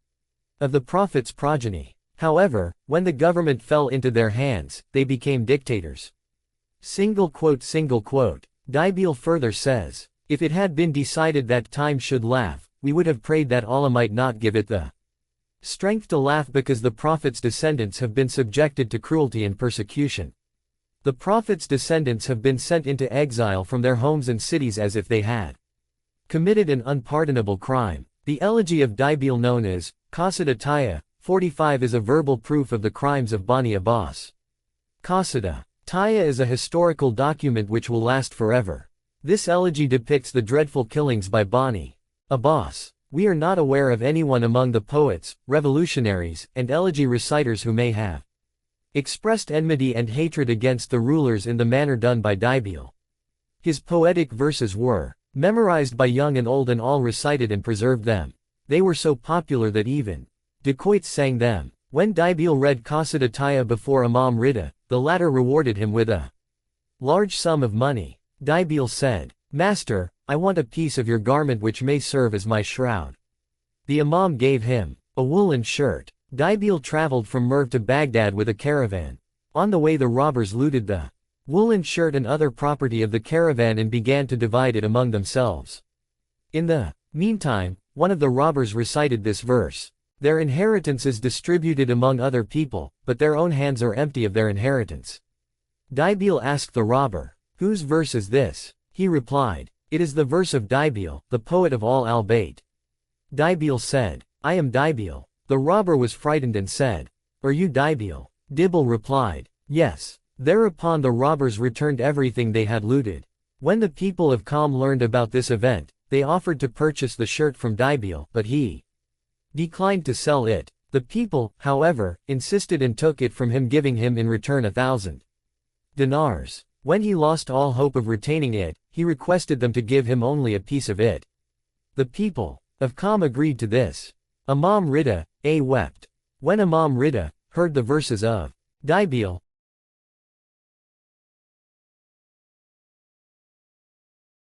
of the Prophet's progeny. However, when the government fell into their hands, they became dictators." Dibil further says, "If it had been decided that time should laugh, we would have prayed that Allah might not give it the strength to laugh because the Prophet's descendants have been subjected to cruelty and persecution. The prophet's descendants have been sent into exile from their homes and cities as if they had committed an unpardonable crime. The elegy of Dibil known as Qasida Taya 45 is a verbal proof of the crimes of Bani Abbas. Qasida Taya is a historical document which will last forever. This elegy depicts the dreadful killings by Bani Abbas. We are not aware of anyone among the poets, revolutionaries, and elegy reciters who may have expressed enmity and hatred against the rulers in the manner done by Dibil. His poetic verses were memorized by young and old, and all recited and preserved them. They were so popular that even dacoits sang them. When Dibil read Qasida Taya before Imam Rida, the latter rewarded him with a large sum of money. Dibil said, "Master, I want a piece of your garment which may serve as my shroud." The Imam gave him a woolen shirt. Dibil traveled from Merv to Baghdad with a caravan. On the way the robbers looted the woolen shirt and other property of the caravan and began to divide it among themselves. In the meantime, one of the robbers recited this verse: "Their inheritance is distributed among other people, but their own hands are empty of their inheritance." Dibil asked the robber, "Whose verse is this?" He replied, "It is the verse of Dibil, the poet of all al-Bayt." Dibil said, "I am Dibil." The robber was frightened and said, "Are you Dibil?" Dibil replied, "Yes." Thereupon the robbers returned everything they had looted. When the people of Qom learned about this event, they offered to purchase the shirt from Dibil, but he declined to sell it. The people, however, insisted and took it from him, giving him in return 1,000 dinars. When he lost all hope of retaining it, he requested them to give him only a piece of it. The people of Qom agreed to this. Imam Rida wept. When Imam Rida heard the verses of Dibil,